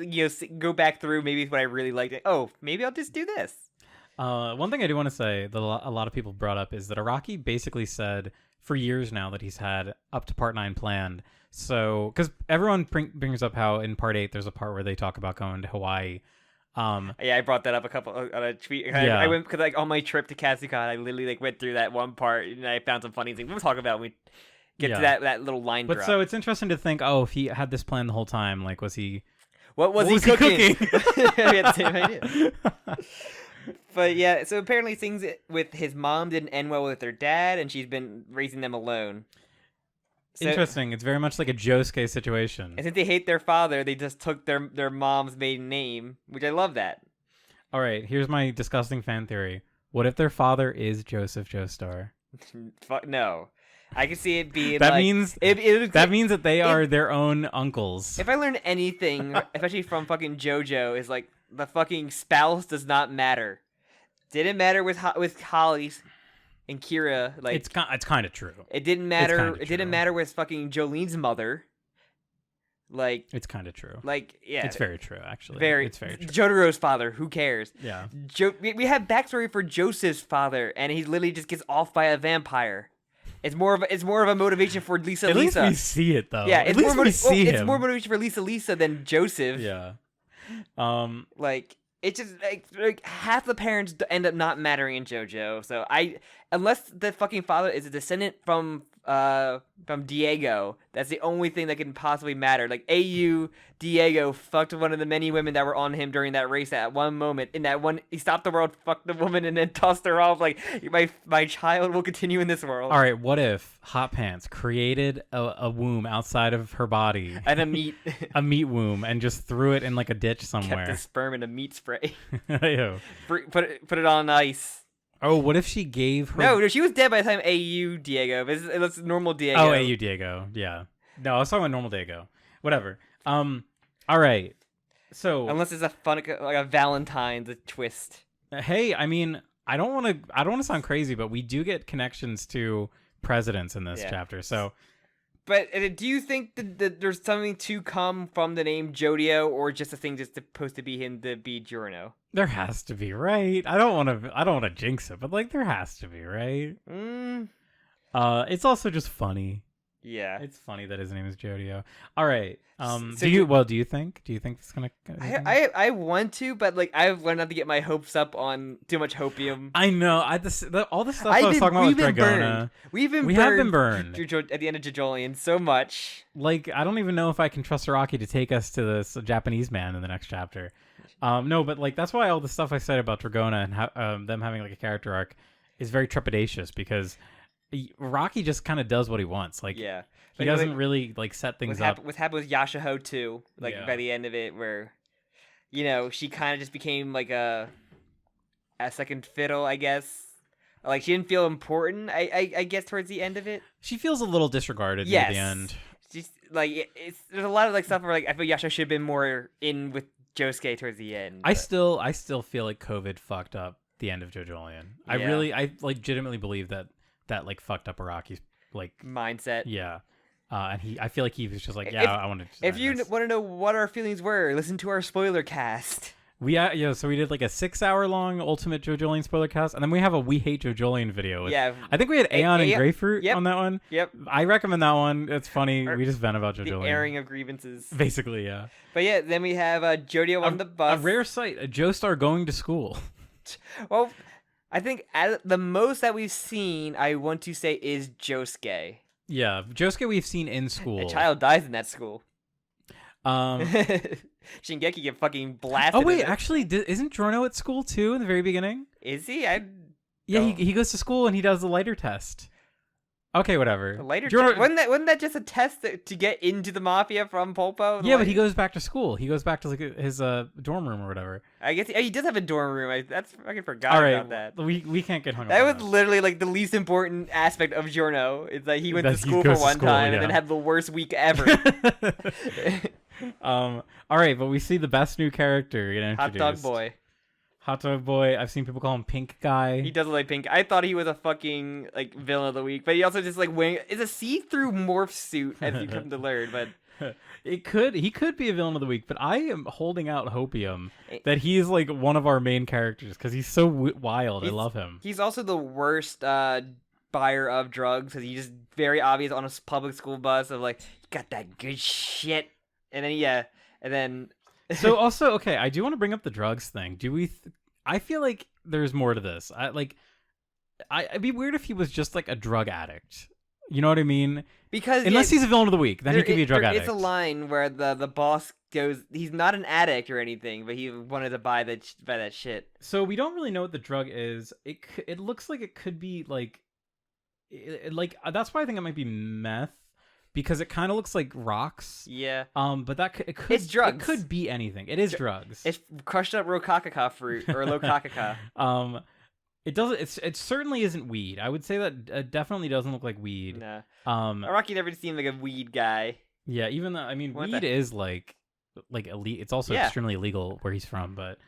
go back through maybe what I really liked. Oh, maybe I'll just do this. One thing I do want to say that a lot of people brought up is that Araki basically said for years now that he's had up to Part 9 planned. So, because everyone brings up how in Part 8 there's a part where they talk about going to Hawaii. Yeah, I brought that up on a tweet. Yeah. I went because like on my trip to Katsucon, I literally like went through that one part and I found some funny things. We'll talk about when we get to that little line drop. But so it's interesting to think, if he had this plan the whole time, like was he? What was he cooking? We had the same idea. But yeah, so apparently things with his mom didn't end well with her dad, and she's been raising them alone. So, interesting. It's very much like a Josuke situation. And since they hate their father, they just took their mom's maiden name, which I love that. All right, here's my disgusting fan theory. What if their father is Joseph Joestar? Fuck no. I can see it being that like, means that they are their own uncles. If I learned anything, especially from fucking JoJo, is like the fucking spouse does not matter. Didn't matter with Holly's and Kira. Like it's kind of true. It didn't matter. It didn't matter with fucking Jolene's mother. Like it's kind of true. Like yeah, it's very true actually. It's very true. Jotaro's father. Who cares? Yeah. We have backstory for Joseph's father, and he literally just gets off by a vampire. It's more of a motivation for Lisa. At least we see it though. Yeah, at least we see him. It's more motivation for Lisa than Joseph. Yeah. Like it's just like half the parents end up not mattering in JoJo. So unless the fucking father is a descendant from Diego, that's the only thing that can possibly matter. Like Diego fucked one of the many women that were on him during that race at one moment. In that one, he stopped the world, fucked the woman, and then tossed her off. Like my child will continue in this world. All right, what if Hot Pants created a womb outside of her body and a meat womb, and just threw it in like a ditch somewhere? Kept the sperm in a meat spray. Ew. Put it on ice. Oh, what if she gave her? No, she was dead by the time Diego. It's normal Diego. Oh, Diego. Yeah. No, I was talking about normal Diego. Whatever. All right. So unless it's a fun like a Valentine's twist. Hey, I mean, I don't want to sound crazy, but we do get connections to presidents in this chapter. So. But do you think that there's something to come from the name Jodio, or just a thing that's supposed to be him to be Giorno? There has to be, right? I don't want to jinx it, but like there has to be, right? It's also just funny. Yeah, it's funny that his name is Jodio. All right. So do you think it's gonna? I want to, but like I've learned not to get my hopes up on too much hopium. I know. All the stuff I was talking about with Dragona. We have been burned at the end of JoJoLands so much. Like I don't even know if I can trust Araki to take us to this Japanese man in the next chapter. No, but like that's why all the stuff I said about Dragona and how, them having like a character arc is very trepidatious because. Rocky just kind of does what he wants. Like, Yeah. he doesn't really like set things up. What happened with Yashaho too? Like by the end of it, where she kind of just became like a second fiddle, I guess. Like she didn't feel important. I guess towards the end of it, she feels a little disregarded near the end. She's like there's a lot of like stuff where like I feel Yasha should have been more in with Josuke towards the end. I still feel like COVID fucked up the end of JoJoLand. Yeah. I legitimately believe that like fucked up Araki's like mindset. Yeah. And I feel like he was just like, I want to. If you want to know what our feelings were, listen to our spoiler cast. So we did like a 6-hour-long Ultimate JoJoLand spoiler cast, and then we have a We Hate JoJoLand video. I think we had Aeon and Grapefruit on that one. Yep. I recommend that one. It's funny. We just vent about JoJoLand. The airing of grievances. Basically, yeah. But yeah, then we have Jodio on the bus. A rare sight, a Joestar going to school. Well, I think the most that we've seen, I want to say, is Josuke. Yeah, Josuke we've seen in school. A child dies in that school. Shingeki get fucking blasted. Oh wait, actually, isn't Drono at school too in the very beginning? Is he? He goes to school and he does the lighter test. Okay, whatever. The lighter test? Wasn't that just a test to get into the mafia from Polpo? Yeah, but he goes back to school. He goes back to like his dorm room or whatever. I guess he does have a dorm room. I fucking forgot about that. We can't get hung up. That was literally like the least important aspect of Giorno. It's like he went to school for one time and then had the worst week ever. All right, but we see the best new character get introduced. Hot Dog Boy. I've seen people call him Pink Guy. He does look like Pink. I thought he was a fucking like villain of the week, but he also just like wearing it's a see-through morph suit as you come to learn. But he could be a villain of the week, but I am holding out hopium that he's like one of our main characters because he's so wild. I love him. He's also the worst buyer of drugs because he's just very obvious on a public school bus of like, you got that good shit. And then So also, okay, I do want to bring up the drugs thing. I feel like there's more to this. It'd be weird if he was just like a drug addict. You know what I mean? Because unless he's a villain of the week, then he could be a drug addict. It's a line where the boss goes, he's not an addict or anything, but he wanted to buy that shit. So we don't really know what the drug is. It looks like it could be like that's why I think it might be meth. Because it kind of looks like rocks. Yeah. But it's drugs. It could be anything. It is drugs. It's crushed up JOKAKAKA fruit or JOKAKAKA. It certainly isn't weed. I would say that it definitely doesn't look like weed. Nah. Araki never seemed like a weed guy. Yeah, even though weed is like elite. It's also extremely illegal where he's from, but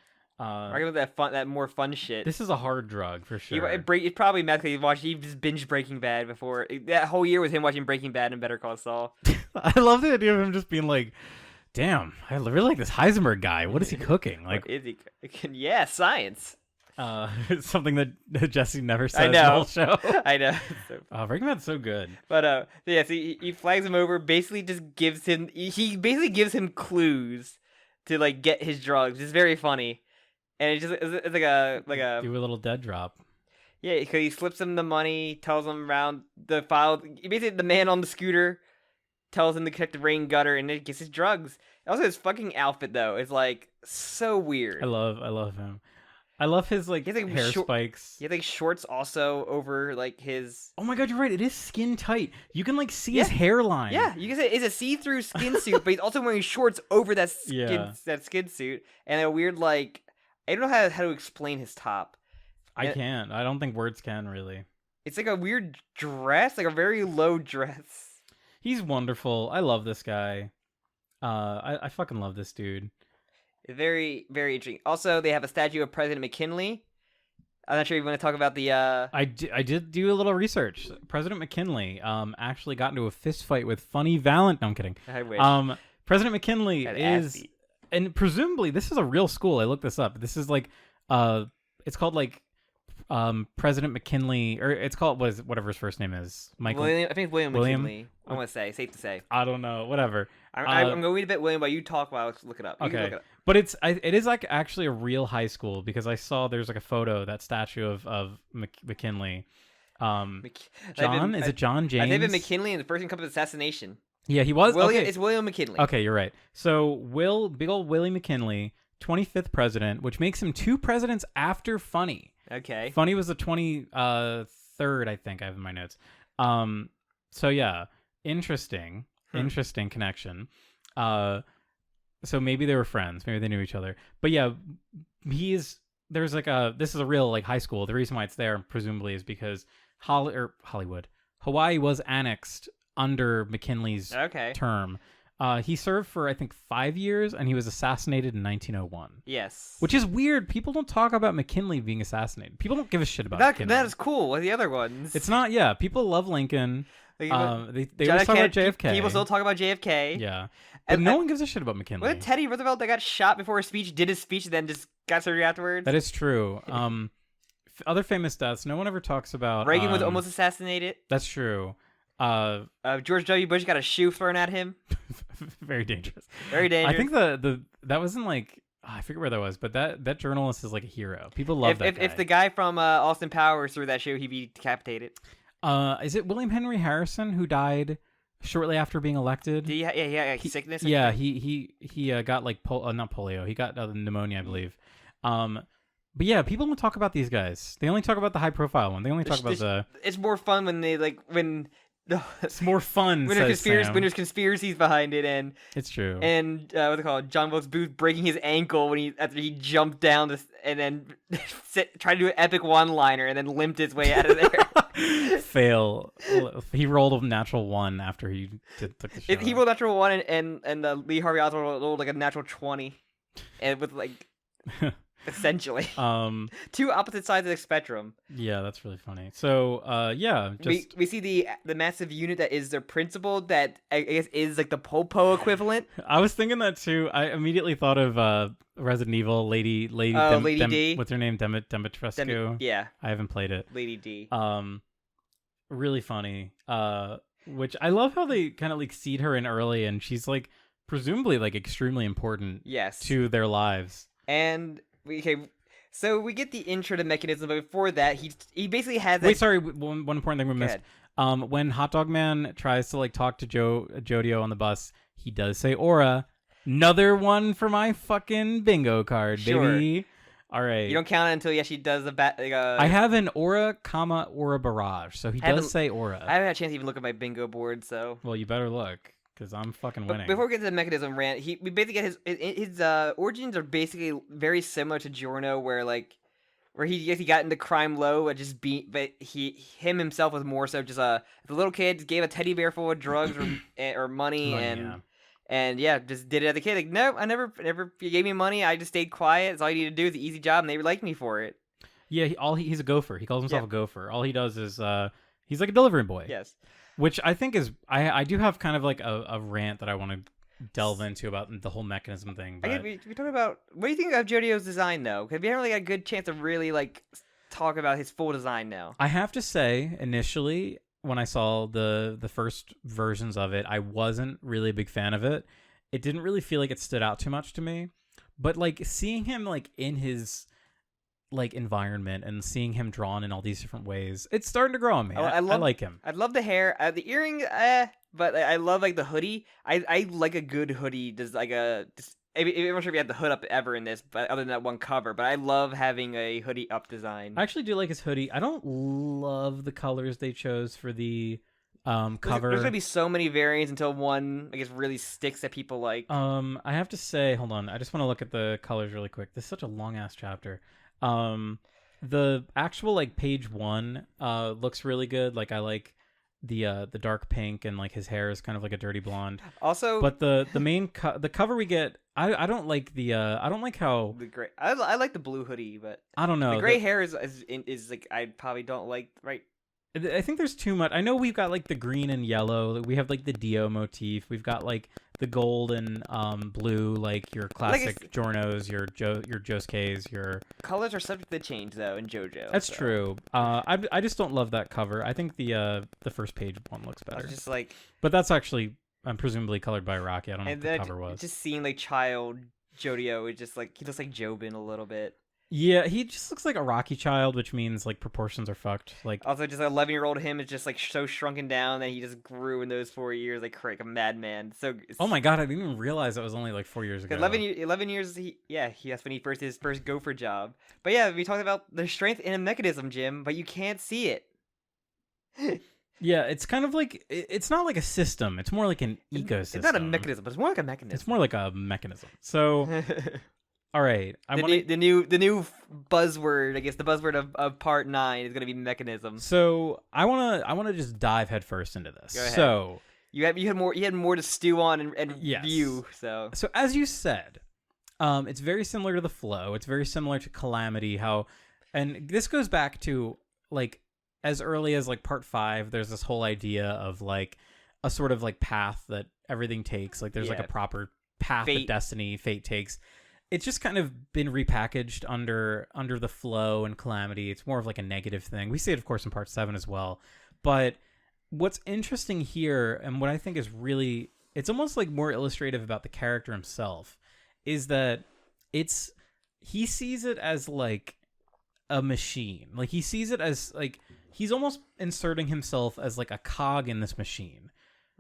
Araki with that more fun shit. This is a hard drug for sure. It probably meth because he just binged Breaking Bad before. That whole year was him watching Breaking Bad and Better Call Saul. I love the idea of him just being like, damn, I really like this Heisenberg guy. What is he cooking? Like, what is he cooking? Yeah, science. It's something that Jesse never says in the whole show. I know. Breaking Bad's so good. But so he flags him over. Basically, just gives him clues to like get his drugs. It's very funny. And it's like a do a little dead drop. Yeah, because he slips him the money, tells him around the file. Basically, the man on the scooter tells him to connect the rain gutter, and it gets his drugs. Also, his fucking outfit though is like so weird. I love him. I love his like hair spikes. He has like shorts also over like his. Oh my god, you're right. It is skin tight. You can like see his hairline. Yeah, you can say it's a see-through skin suit, but he's also wearing shorts over that skin suit and a weird like. I don't know how to explain his top. I can't. I don't think words can really. It's like a weird dress, like a very low dress. He's wonderful. I love this guy. I fucking love this dude. Very, very interesting. Also, they have a statue of President McKinley. I'm not sure if you want to talk about the... I did do a little research. President McKinley actually got into a fist fight with Funny Valent. No, I'm kidding. I wish. President McKinley is... And presumably, this is a real school. I looked this up. This is like... it's called like... President McKinley... Or it's called... whatever his first name is. Michael... I think William McKinley. I want to say. Safe to say. I don't know. Whatever. I'm going to read a bit, William, but you talk while I look it up. Okay. Look it up. But it is like actually a real high school because I saw there's like a photo, that statue of McKinley. John? Is it John James? I think it's McKinley in the first Encompass assassination. Yeah, he was. It's William McKinley. Okay, you're right. So big old Willie McKinley, 25th president, which makes him 2 presidents after Funny. Okay. Funny was the 23rd, I think I have in my notes. So yeah, interesting connection. So maybe they were friends, maybe they knew each other. But yeah, there's like this is a real like high school. The reason why it's there presumably is because Hawaii was annexed under McKinley's term. He served for I think 5 years, and he was assassinated in 1901. Yes, which is weird. People don't talk about McKinley being assassinated. People don't give a shit about McKinley. That is cool with the other ones. It's not. Yeah, people love Lincoln. They always talk about JFK. People still talk about JFK. Yeah, but no one gives a shit about McKinley. Was Teddy Roosevelt that got shot before his speech, did his speech, and then just got surgery afterwards? That is true. Other famous deaths. No one ever talks about. Reagan was almost assassinated. That's true. George W. Bush got a shoe thrown at him. Very dangerous. Very dangerous. I think that wasn't like I forget where that was, but that journalist is like a hero. People love that guy. If the guy from Austin Powers threw that shoe, he'd be decapitated. Is it William Henry Harrison who died shortly after being elected? Yeah, sickness. Yeah, he got like not polio. He got pneumonia, I believe. But yeah, people don't talk about these guys. They only talk about the high profile one. They only talk about the. It's more fun when they It's more fun when there's conspiracies behind it, and it's true. And what's it called? John Wilkes Booth breaking his ankle after he jumped down and then tried to do an epic one-liner and then limped his way out of there. Fail. He rolled a natural 1 after he took the shot. He rolled a natural 1, and Lee Harvey Oswald rolled like a natural 20, and with like. Essentially, two opposite sides of the spectrum. Yeah, that's really funny. So, yeah, we see the massive unit that is their principal. That I guess is like the Popo equivalent. I was thinking that too. I immediately thought of Resident Evil, Lady D. What's her name? Demetrescu. Yeah, I haven't played it. Lady D. Really funny. Which I love how they kind of like seed her in early, and she's like presumably like extremely important. Yes. To their lives. And. So we get the intro to Mechanism, but before that, he basically has. Wait, sorry. One important thing we missed. When Hot Dog Man tries to like talk to Jodio on the bus, he does say "Aura." Another one for my fucking bingo card, baby. All right. You don't count it until he actually does I have an Aura, Aura barrage, so he does say Aura. I haven't had a chance to even look at my bingo board, so. Well, you better look. Because I'm fucking winning. Before we get to the Mechanism rant, we basically get his origins are basically very similar to Giorno, where he got into crime low, but himself was more so just the little kid gave a teddy bear full of drugs or money, and just did it as a kid. Like, no, I never you gave me money. I just stayed quiet. It's all you need to do. It's an easy job, and they liked me for it. Yeah, he's a gopher. He calls himself a gopher. All he does is he's like a delivery boy. Yes. Which I think is, I do have kind of like a rant that I want to delve into about the whole Mechanism thing. But... we talk about, what do you think of Jodio's design though? Because we haven't really got a good chance to really like talk about his full design now. I have to say, initially when I saw the first versions of it, I wasn't really a big fan of it. It didn't really feel like it stood out too much to me. But like seeing him like in his like environment and seeing him drawn in all these different ways, it's starting to grow on me. I like him. I love the hair, the earring, but I love like the hoodie. I like a good hoodie. I'm not sure if he had the hood up ever in this, but other than that one cover. But I love having a hoodie up design. I actually do like his hoodie. I don't love the colors they chose for the cover. There's gonna be so many variants until one, I guess, really sticks that people like. I have to say, hold on. I just want to look at the colors really quick. This is such a long ass chapter. The actual like page 1 looks really good. Like I like the dark pink, and like his hair is kind of like a dirty blonde. Also, but the main the cover we get, I don't like I don't like how the gray. I like the blue hoodie, but I don't know. The gray hair is like I probably don't like, right. I think there's too much. I know we've got like the green and yellow. We have like the Dio motif. We've got like the gold and blue, like your classic Giornos, your Josuke's, your colors are subject to change though in JoJo. That's true. I just don't love that cover. I think the first page one looks better. Just like, but that's actually presumably colored by Rocky. I don't know what the cover was. Just seeing like child Jodio, is just like he looks like Jobin a little bit. Yeah, he just looks like a Rocky child, which means like proportions are fucked. Like also, just an 11-year-old him is just like so shrunken down that he just grew in those 4 years like a madman. So oh my god, I didn't even realize that was only like 4 years ago. 11 years. That's when his first gopher job. But yeah, we talked about the strength in a Mechanism, Jim, but you can't see it. Yeah, it's kind of like it's not like a system. It's more like an ecosystem. It's not a mechanism, but it's more like a mechanism. It's more like a mechanism. So, all right, the new buzzword, I guess the buzzword of part 9 is gonna be mechanism. So I wanna just dive headfirst into this. Go ahead. So you had more to stew on and yes. view. So as you said, it's very similar to the flow. It's very similar to Calamity. And this goes back to like as early as like part 5. There's this whole idea of like a sort of like path that everything takes. Like there's like a proper path that fate takes. It's just kind of been repackaged under the flow and Calamity. It's more of like a negative thing. We see it, of course, in part 7 as well. But what's interesting here, and what I think is really, it's almost like more illustrative about the character himself, is that he sees it as like a machine. Like he sees it as like he's almost inserting himself as like a cog in this machine,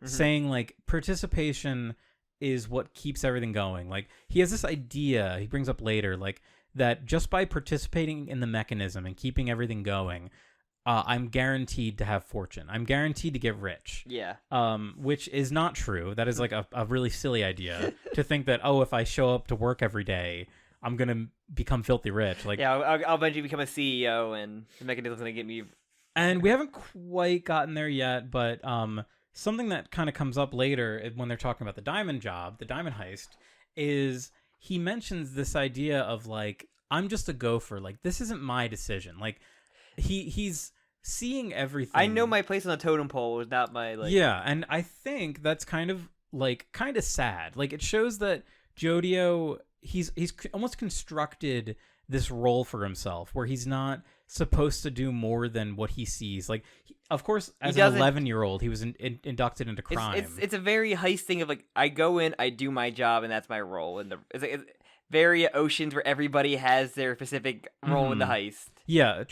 saying like participation is what keeps everything going. Like he has this idea he brings up later, like that just by participating in the mechanism and keeping everything going, I'm guaranteed to have fortune. I'm guaranteed to get rich. Yeah. Which is not true. That is like a really silly idea to think that, oh, if I show up to work every day, I'm gonna become filthy rich. Like yeah, I'll eventually become a CEO, and the mechanism's gonna get me. And we haven't quite gotten there yet, but something that kind of comes up later when they're talking about the diamond job, the diamond heist, is he mentions this idea of like, I'm just a gopher. Like, this isn't my decision. Like, he's seeing everything. I know my place on the totem pole is not my like. Yeah, and I think that's kind of sad. Like, it shows that JoJo, he's almost constructed this role for himself where he's not supposed to do more than what he sees. Like, of course, as an 11-year-old, he was inducted into crime. It's a very heist thing of like, I go in, I do my job, and that's my role. And it's very Oceans where everybody has their specific role in the heist. Yeah,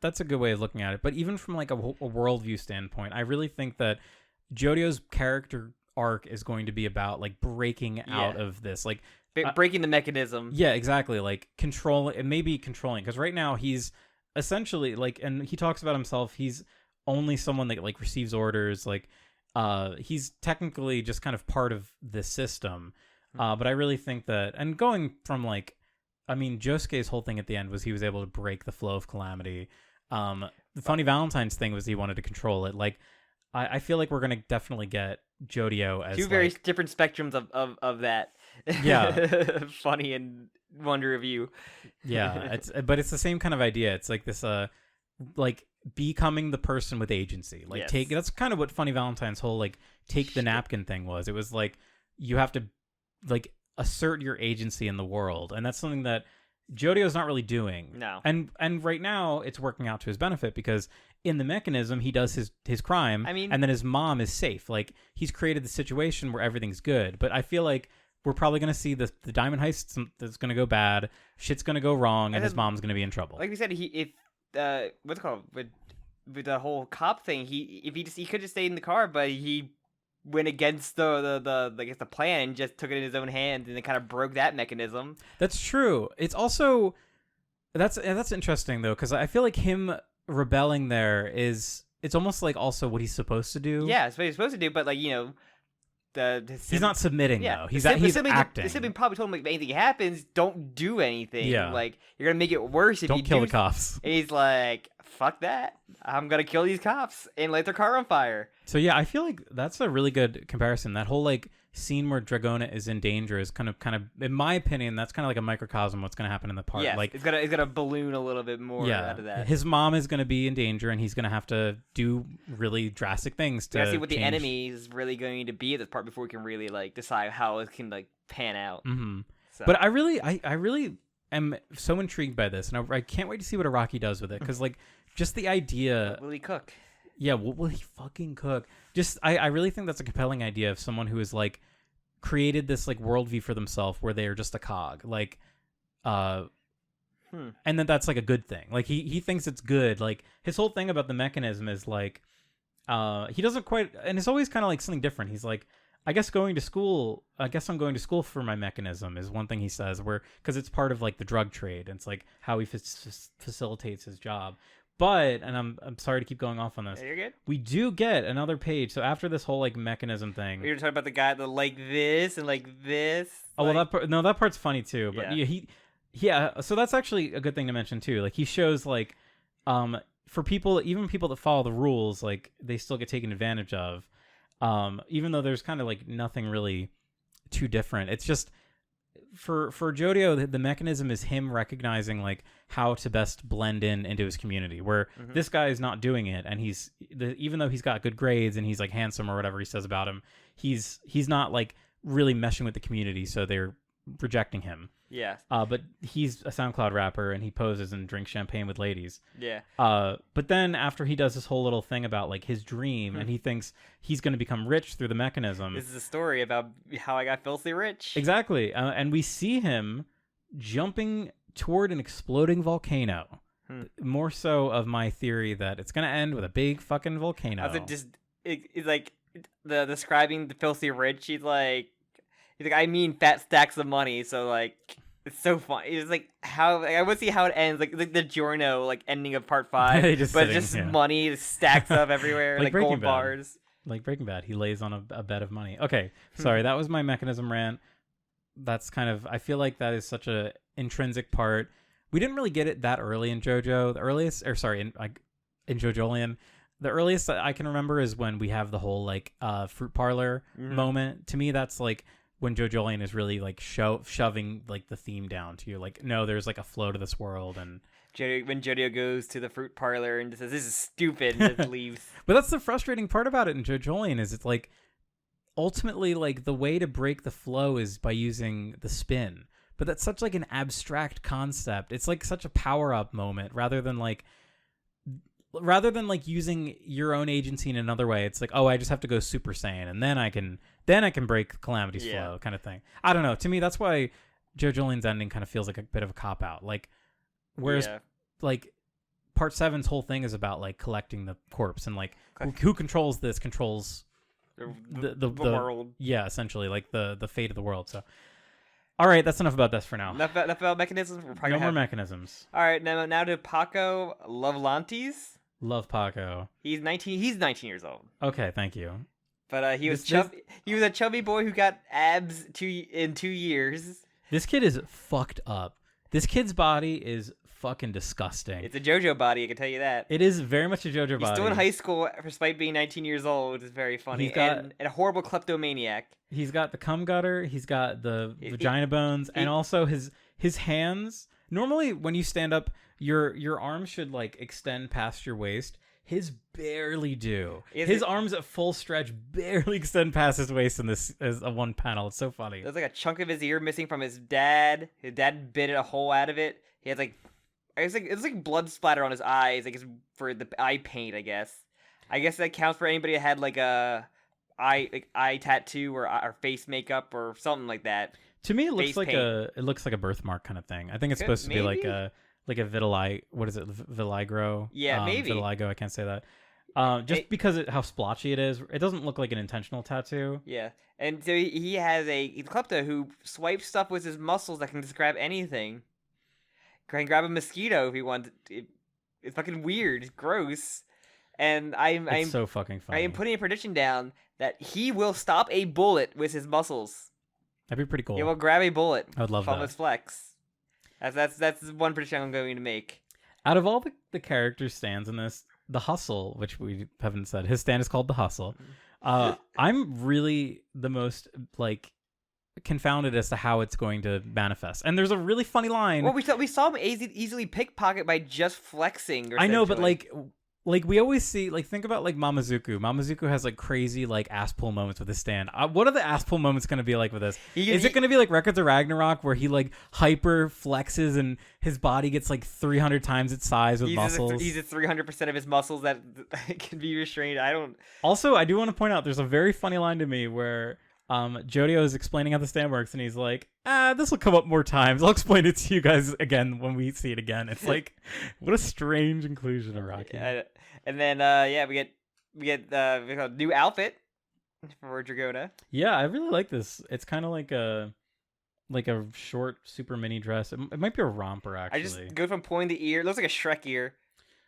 that's a good way of looking at it. But even from like a worldview standpoint, I really think that JoJo's character arc is going to be about like breaking out of this, like breaking the mechanism. Yeah, exactly. Like controlling, because right now he's essentially like, and he talks about himself, he's only someone that like receives orders. Like, he's technically just kind of part of the system. But I really think that, and going from like, I mean, Josuke's whole thing at the end was he was able to break the flow of Calamity. The Funny Valentine's thing was he wanted to control it. Like, I feel like we're gonna definitely get JoJo as two very different spectrums of that. Yeah, Funny and Wonder of You. Yeah, but it's the same kind of idea. It's like this, like becoming the person with agency. Like that's kind of what Funny Valentine's whole like take the napkin thing was. It was like you have to like assert your agency in the world, and that's something that JoJo's not really doing. No. And right now it's working out to his benefit because in the mechanism he does his crime, and then his mom is safe. Like, he's created the situation where everything's good. But I feel like we're probably going to see the diamond heist that's going to go bad, shit's going to go wrong, and his mom's going to be in trouble. Like we said, what's it called, with the whole cop thing, he could just stay in the car, but he went against the I guess the plan and just took it in his own hands, and it kind of broke that mechanism. That's true. It's also that's interesting though, because I feel like him rebelling there it's almost like also what he's supposed to do. Yeah, it's what he's supposed to do, but like, you know, he's not submitting though. He's acting. The sibling probably told him, like, if anything happens, don't do anything. Yeah. Like, you're gonna make it worse if you don't kill the cops. And he's like, fuck that. I'm gonna kill these cops and light their car on fire. So yeah, I feel like that's a really good comparison. That whole like scene where Dragona is in danger is kind of, in my opinion, that's kind of like a microcosm of what's gonna happen in the part. Yeah, like it's gonna balloon a little bit more out of that. His mom is gonna be in danger, and he's gonna have to do really drastic things to see what the enemy is really going to be at this part before we can really like decide how it can like pan out. Mm-hmm. So. But I really am so intrigued by this, and I can't wait to see what Araki does with it, because like just the idea. What will he cook? Yeah, what will he fucking cook? Just I really think that's a compelling idea of someone who has like created this like worldview for themselves where they are just a cog, like and then that's like a good thing. Like he thinks it's good. Like his whole thing about the mechanism is like he doesn't quite, and it's always kind of like something different. He's like, I guess I'm going to school for my mechanism is one thing he says, where because it's part of like the drug trade, and it's like how he facilitates his job. But, and I'm sorry to keep going off on this. You're good. We do get another page. So after this whole like mechanism thing, We were talking about the guy that like this and like this. oh well, like... that part's funny too. But yeah. So that's actually a good thing to mention too. Like he shows like, for people, even people that follow the rules, like they still get taken advantage of. Even though there's kind of like nothing really too different. It's just for JoJo, the mechanism is him recognizing like how to best blend into his community, where this guy is not doing it, and even though he's got good grades and he's like handsome or whatever he says about him, he's not like really meshing with the community, so they're rejecting him. Yeah. But he's a SoundCloud rapper and he poses and drinks champagne with ladies. Yeah. But then after he does this whole little thing about like his dream and he thinks he's going to become rich through the mechanism. This is a story about how I got filthy rich. Exactly. And we see him jumping toward an exploding volcano. More so of my theory that it's going to end with a big fucking volcano. It's like describing the filthy rich. He's like, I mean fat stacks of money, so like it's so fun. It's like how I would see how it ends, like the Giorno like ending of part 5, but just money stacks up everywhere, like gold bars. Like Breaking Bad, he lays on a bed of money. Okay, sorry, that was my mechanism rant. That's kind of, I feel like that is such a intrinsic part. We didn't really get it that early in JoJo. The earliest, or sorry, in JoJoLand, the earliest I can remember is when we have the whole like fruit parlor moment. To me, that's like when JoJoLand is really like shoving like the theme down to you, like, no, there's like a flow to this world. And when JoJo goes to the fruit parlor and says this is stupid and just leaves. But that's the frustrating part about it in JoJoLand, is it's like ultimately like the way to break the flow is by using the spin, but that's such like an abstract concept. It's like such a power-up moment rather than like using your own agency in another way. It's like, oh, I just have to go Super Saiyan and then I can break Calamity's flow kind of thing. I don't know. To me, that's why JoJoLand's ending kind of feels like a bit of a cop-out. Like, whereas like part 7's whole thing is about like collecting the corpse and like who controls this controls the world. Yeah, essentially like the fate of the world. So all right, that's enough about this for now. Enough about mechanisms. We're probably no more mechanisms. All right, now to Paco Lovelantes. Love Paco. He's 19 years old. Okay, thank you. But he was a chubby boy who got abs in 2 years. This kid is fucked up. This kid's body is fucking disgusting. It's a JoJo body, I can tell you that. It is very much a JoJo body. He's still in high school despite being 19 years old. It's very funny. And a horrible kleptomaniac. He's got the cum gutter, he's got the vagina bones, and also his hands. Normally when you stand up, your arms should like extend past your waist. His barely do. His arms at full stretch barely extend past his waist in this as a one panel. It's so funny. There's like a chunk of his ear missing from his dad. His dad bit a hole out of it. He has like it's like blood splatter on his eyes, like it's for the eye paint, I guess. I guess that counts for anybody that had like a eye tattoo or face makeup or something like that. To me, it looks like a birthmark kind of thing. I think it's supposed to be like a vitiligo. What is it? Vitiligo? Yeah, maybe. Vitiligo. I can't say that. Just because how splotchy it is, it doesn't look like an intentional tattoo. Yeah, and so he has a klepto who swipes stuff with his muscles that can just grab anything. Can grab a mosquito if he wants. It's fucking weird. It's gross. And I'm so fucking funny. I am putting a prediction down that he will stop a bullet with his muscles. That'd be pretty cool. He will grab a bullet. I would love from that. his flex. That's one prediction I'm going to make. Out of all the character stands in this, the Hustle, which we haven't said, his stand is called the Hustle. I'm really the most like confounded as to how it's going to manifest. And there's a really funny line. Well, we saw him easily pickpocket by just flexing. I know, but like we always see, like, think about like Mamazuku. Mamazuku has like crazy like ass pull moments with his stand. What are the ass pull moments going to be like with this? Is it going to be like Records of Ragnarok where he like hyper flexes and his body gets like 300 times its size with muscles? He's at 300% of his muscles that can be restrained. Also, I do want to point out there's a very funny line to me where JoJo is explaining how the stand works, and he's like, this will come up more times. I'll explain it to you guys again when we see it again. It's like, what a strange inclusion of Rocky. And then we get a new outfit for Dragona. Yeah, I really like this. It's kind of like a short super mini dress. It might be a romper, actually. I just go from pulling the ear. It looks like a Shrek ear.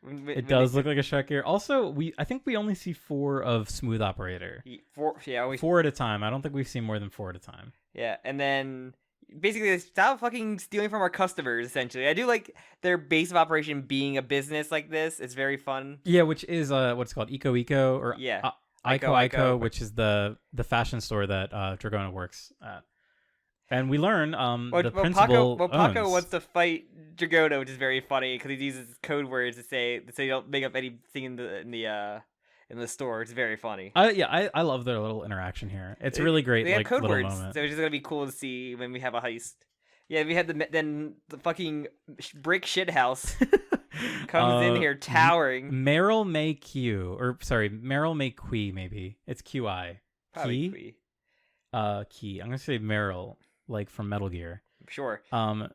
It does look like a Shrek ear. Also, I think we only see 4 of Smooth Operator. 4 at a time. I don't think we've seen more than 4 at a time. Yeah, and then basically they stop fucking stealing from our customers. Essentially, I do like their base of operation being a business like this. It's very fun. Yeah, which is what's it called, Eco or Ico, which is the fashion store that Dragona works at. And we learn the principal Paco wants to fight Dragona, which is very funny because he uses code words to say don't make up anything in the store. It's very funny. I love their little interaction here. It's really great. They have code little words, moment. so it's just gonna be cool to see when we have a heist. Yeah, we had the fucking brick shit house comes in here towering. Meryl May Qui, maybe it's QI. Probably Qui. Key. I'm gonna say Meryl, like from Metal Gear. Sure.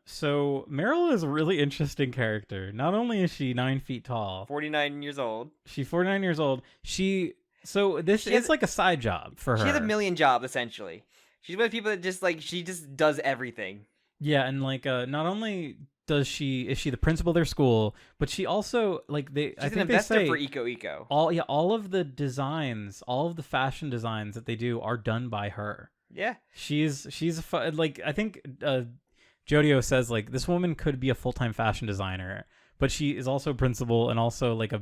So Meryl is a really interesting character. Not only is she 9 feet tall, 49 years old. She's 49 years old. It's like a side job for her. She has a million jobs essentially. She's one of the people that just she just does everything. Yeah, and not only is she the principal of their school, but she also she's an investor for Eco. All of the designs, all of the fashion designs that they do are done by her. Yeah, she's I think JoJo says this woman could be a full-time fashion designer, but she is also principal and also a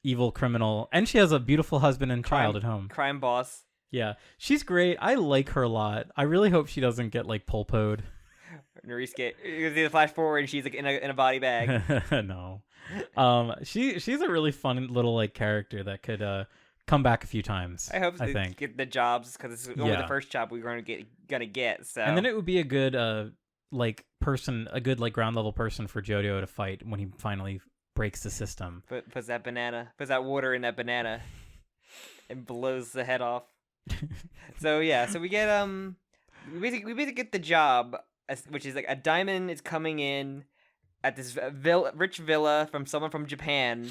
evil criminal, and she has a beautiful husband and child at home. Crime boss. Yeah, she's great. I like her a lot. I really hope she doesn't get polpoed. Norisuke, you see the flash forward and she's in a body bag. No, she's a really fun little character that could come back a few times. I hope they get the jobs because this is only the first job we're gonna get. So and then it would be a good person, a good ground level person for JoJo to fight when he finally breaks the system. Puts that water in that banana, and blows the head off. So we get we basically get the job. Which is a diamond is coming in at this rich villa from someone from Japan,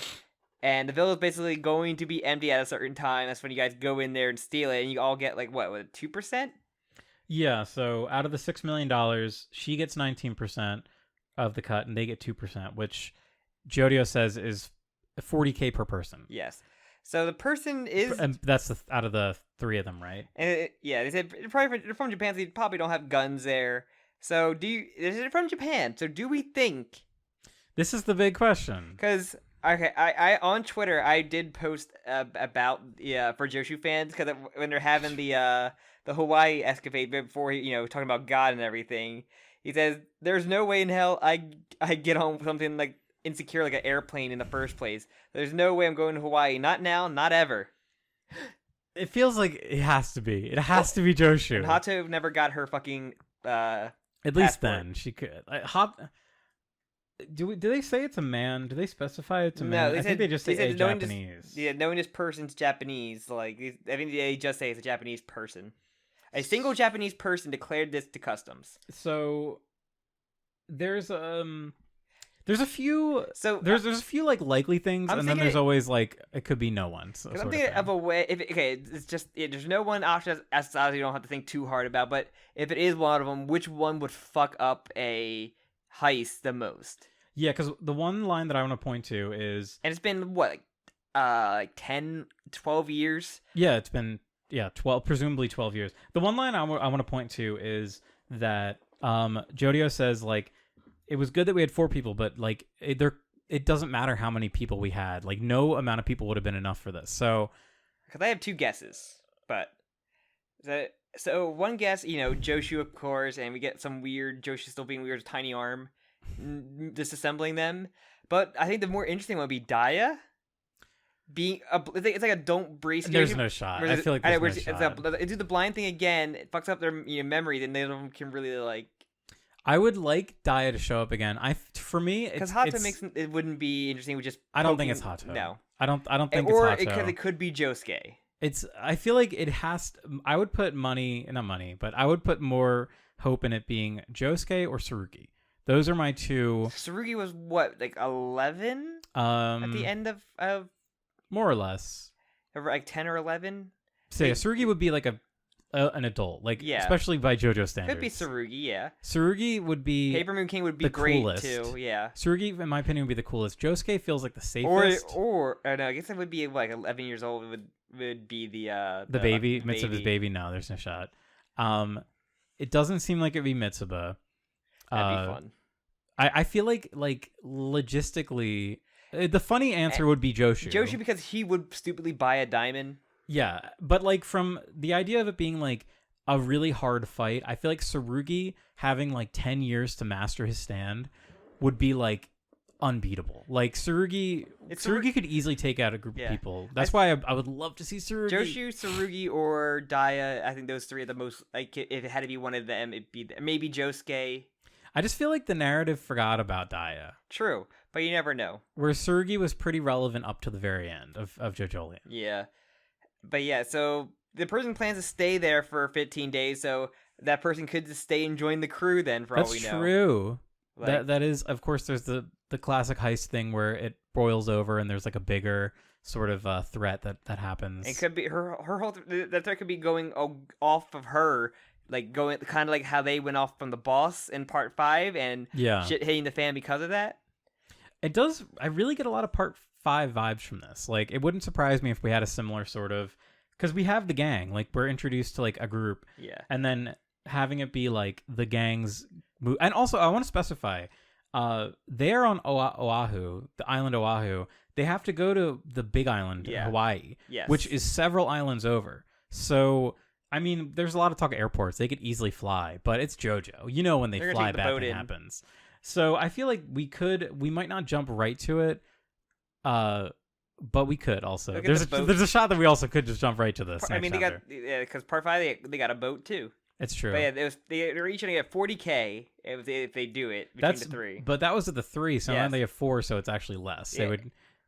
and the villa is basically going to be empty at a certain time. That's when you guys go in there and steal it, and you all get 2%? Yeah, so out of the $6 million, she gets 19% of the cut, and they get 2%, which JoJo says is $40K per person. Is So the person is, and that's out of the 3 of them, right? And they said they're from Japan, so they probably don't have guns there. So they're from Japan. So do we think? This is the big question. Because I on Twitter I did post about for Joshu fans, because when they're having the Hawaii escapade before talking about God and everything, he says there's no way in hell I get on something insecure like an airplane in the first place. There's no way I'm going to Hawaii. Not now, not ever. It feels like it has to be. It has to be Joshu. And Hato never got her fucking at least then she could. Do they say it's a man? Do they specify it's a man? No, I think they just say Japanese. Knowing this person's Japanese, I think they just say it's a Japanese person. A single Japanese person declared this to customs. So there's a few. So there's a few likely things, and then there's always it could be no one. So, I'm thinking of a way. It's just there's no one option as you don't have to think too hard about. But if it is one of them, which one would fuck up a heist the most? Yeah, because the one line that I want to point to is, and it's been what 10, 12 years. Yeah, it's been 12, presumably 12 years. The one line I want to point to is that JoJo says it was good that we had 4 people, but it doesn't matter how many people we had. No amount of people would have been enough for this. So, because I have 2 guesses, but so one guess, Joshu of course, and we get some weird Joshu still being weird, tiny arm, disassembling them. But I think the more interesting one would be Daya. It's like a don't brace. There's no shot. I feel like there's no shot. They do the blind thing again. It fucks up their memory. Then they don't can really I would like Daya to show up again. For me, because Hato it wouldn't be interesting. We just I don't think it's Hato. No, I don't think it's Hato. Or it could be Josuke. I feel like it has. I would put not money, but I would put more hope in it being Josuke or Tsurugi. Those are my 2. Tsurugi was what 11 at the end of more or less 10 or 11. So Tsurugi would be a an adult, like Yeah. especially by JoJo standards. Could be Tsurugi, yeah. Tsurugi would be Paper Moon King would be the great coolest. too, yeah. Tsurugi, in my opinion, would be the coolest. Josuke feels like the safest. Or no, I guess it would be like 11 years old. Would be the baby, the Mitsuba's baby. No, there's no shot. It doesn't seem like it'd be Mitsuba. That'd be fun. I feel like logistically, the funny answer would be Joshu. Joshu, because he would stupidly buy a diamond. Yeah, but like from the idea of it being like a really hard fight, I feel like Tsurugi having like 10 years to master his stand would be like unbeatable. Like Tsurugi could easily take out a group of people. That's why I would love to see Tsurugi. Joshu, Tsurugi, or Daya. I think those three are the most, like, if it had to be one of them, it'd be maybe Josuke. I just feel like the narrative forgot about Daya. True, but you never know. Where Tsurugi was pretty relevant up to the very end of JoJoLands. Yeah. But yeah, so the person plans to stay there for 15 days, so that person could just stay and join the crew then, for all we know. That's true. Like, that is, of course, there's the classic heist thing where it boils over and there's like a bigger sort of threat that happens. it could be her whole that threat could be going off of her, like going kind of like how they went off from the boss in part 5 and shit hitting the fan because of that. It does. I really get a lot of part 5 vibes from this. Like, it wouldn't surprise me if we had a similar sort of, because we have the gang. Like, we're introduced to like a group, and then having it be like the gang's move. And also, I want to specify, they're on Oahu, the island Oahu. They have to go to the big island, Hawaii, which is several islands over. So, I mean, there's a lot of talk of airports. They could easily fly, but it's JoJo. You know, when they fly, bad thing happens. So I feel like we might not jump right to it, but we could also. There's a shot that we also could just jump right to this. I mean, because part 5 they got a boat too. It's true. But yeah, they're each gonna get 40K if they do it between the 3. But that was at the 3, so now they have 4, so it's actually less. Yeah.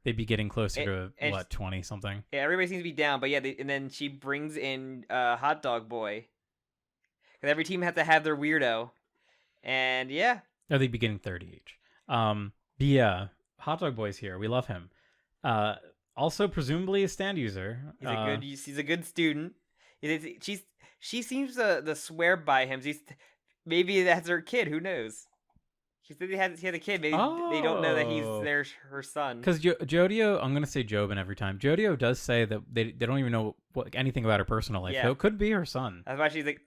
They'd be getting closer to what, 20 something. Yeah, everybody seems to be down, but yeah, and then she brings in Hot Dog Boy, because every team has to have their weirdo, and yeah. Oh, they'd be getting 30 each. But yeah, Hot Dog Boy's here. We love him. Also, presumably a stand user. He's a good student. She seems to swear by him. Maybe that's her kid. Who knows? She said he had a kid. Maybe they don't know that he's her son. Because Jodio, I'm gonna say Jobin every time. Jodio does say that they don't even know anything about her personal life. So it could be her son. That's why she's like,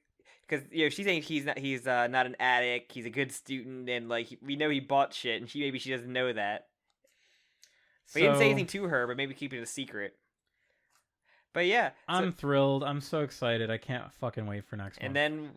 because she's saying he's not an addict. He's a good student, and like we know he bought shit, and she doesn't know that. But he didn't say anything to her, but maybe keep it a secret. But yeah, I'm thrilled. I'm so excited. I can't fucking wait for next month. And then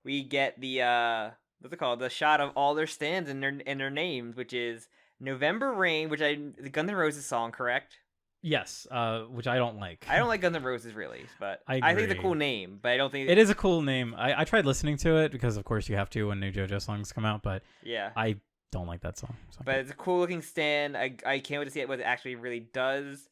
we get the what's it called? The shot of all their stands and their names, which is November Rain, which the Guns N' Roses song, correct? Yes, which I don't like. I don't like Guns N' Roses really, but I think it's a cool name. But I don't think it is a cool name. I tried listening to it because, of course, you have to when new JoJo songs come out. But yeah, I don't like that song. So. But it's a cool looking stand. I can't wait to see what it actually really does.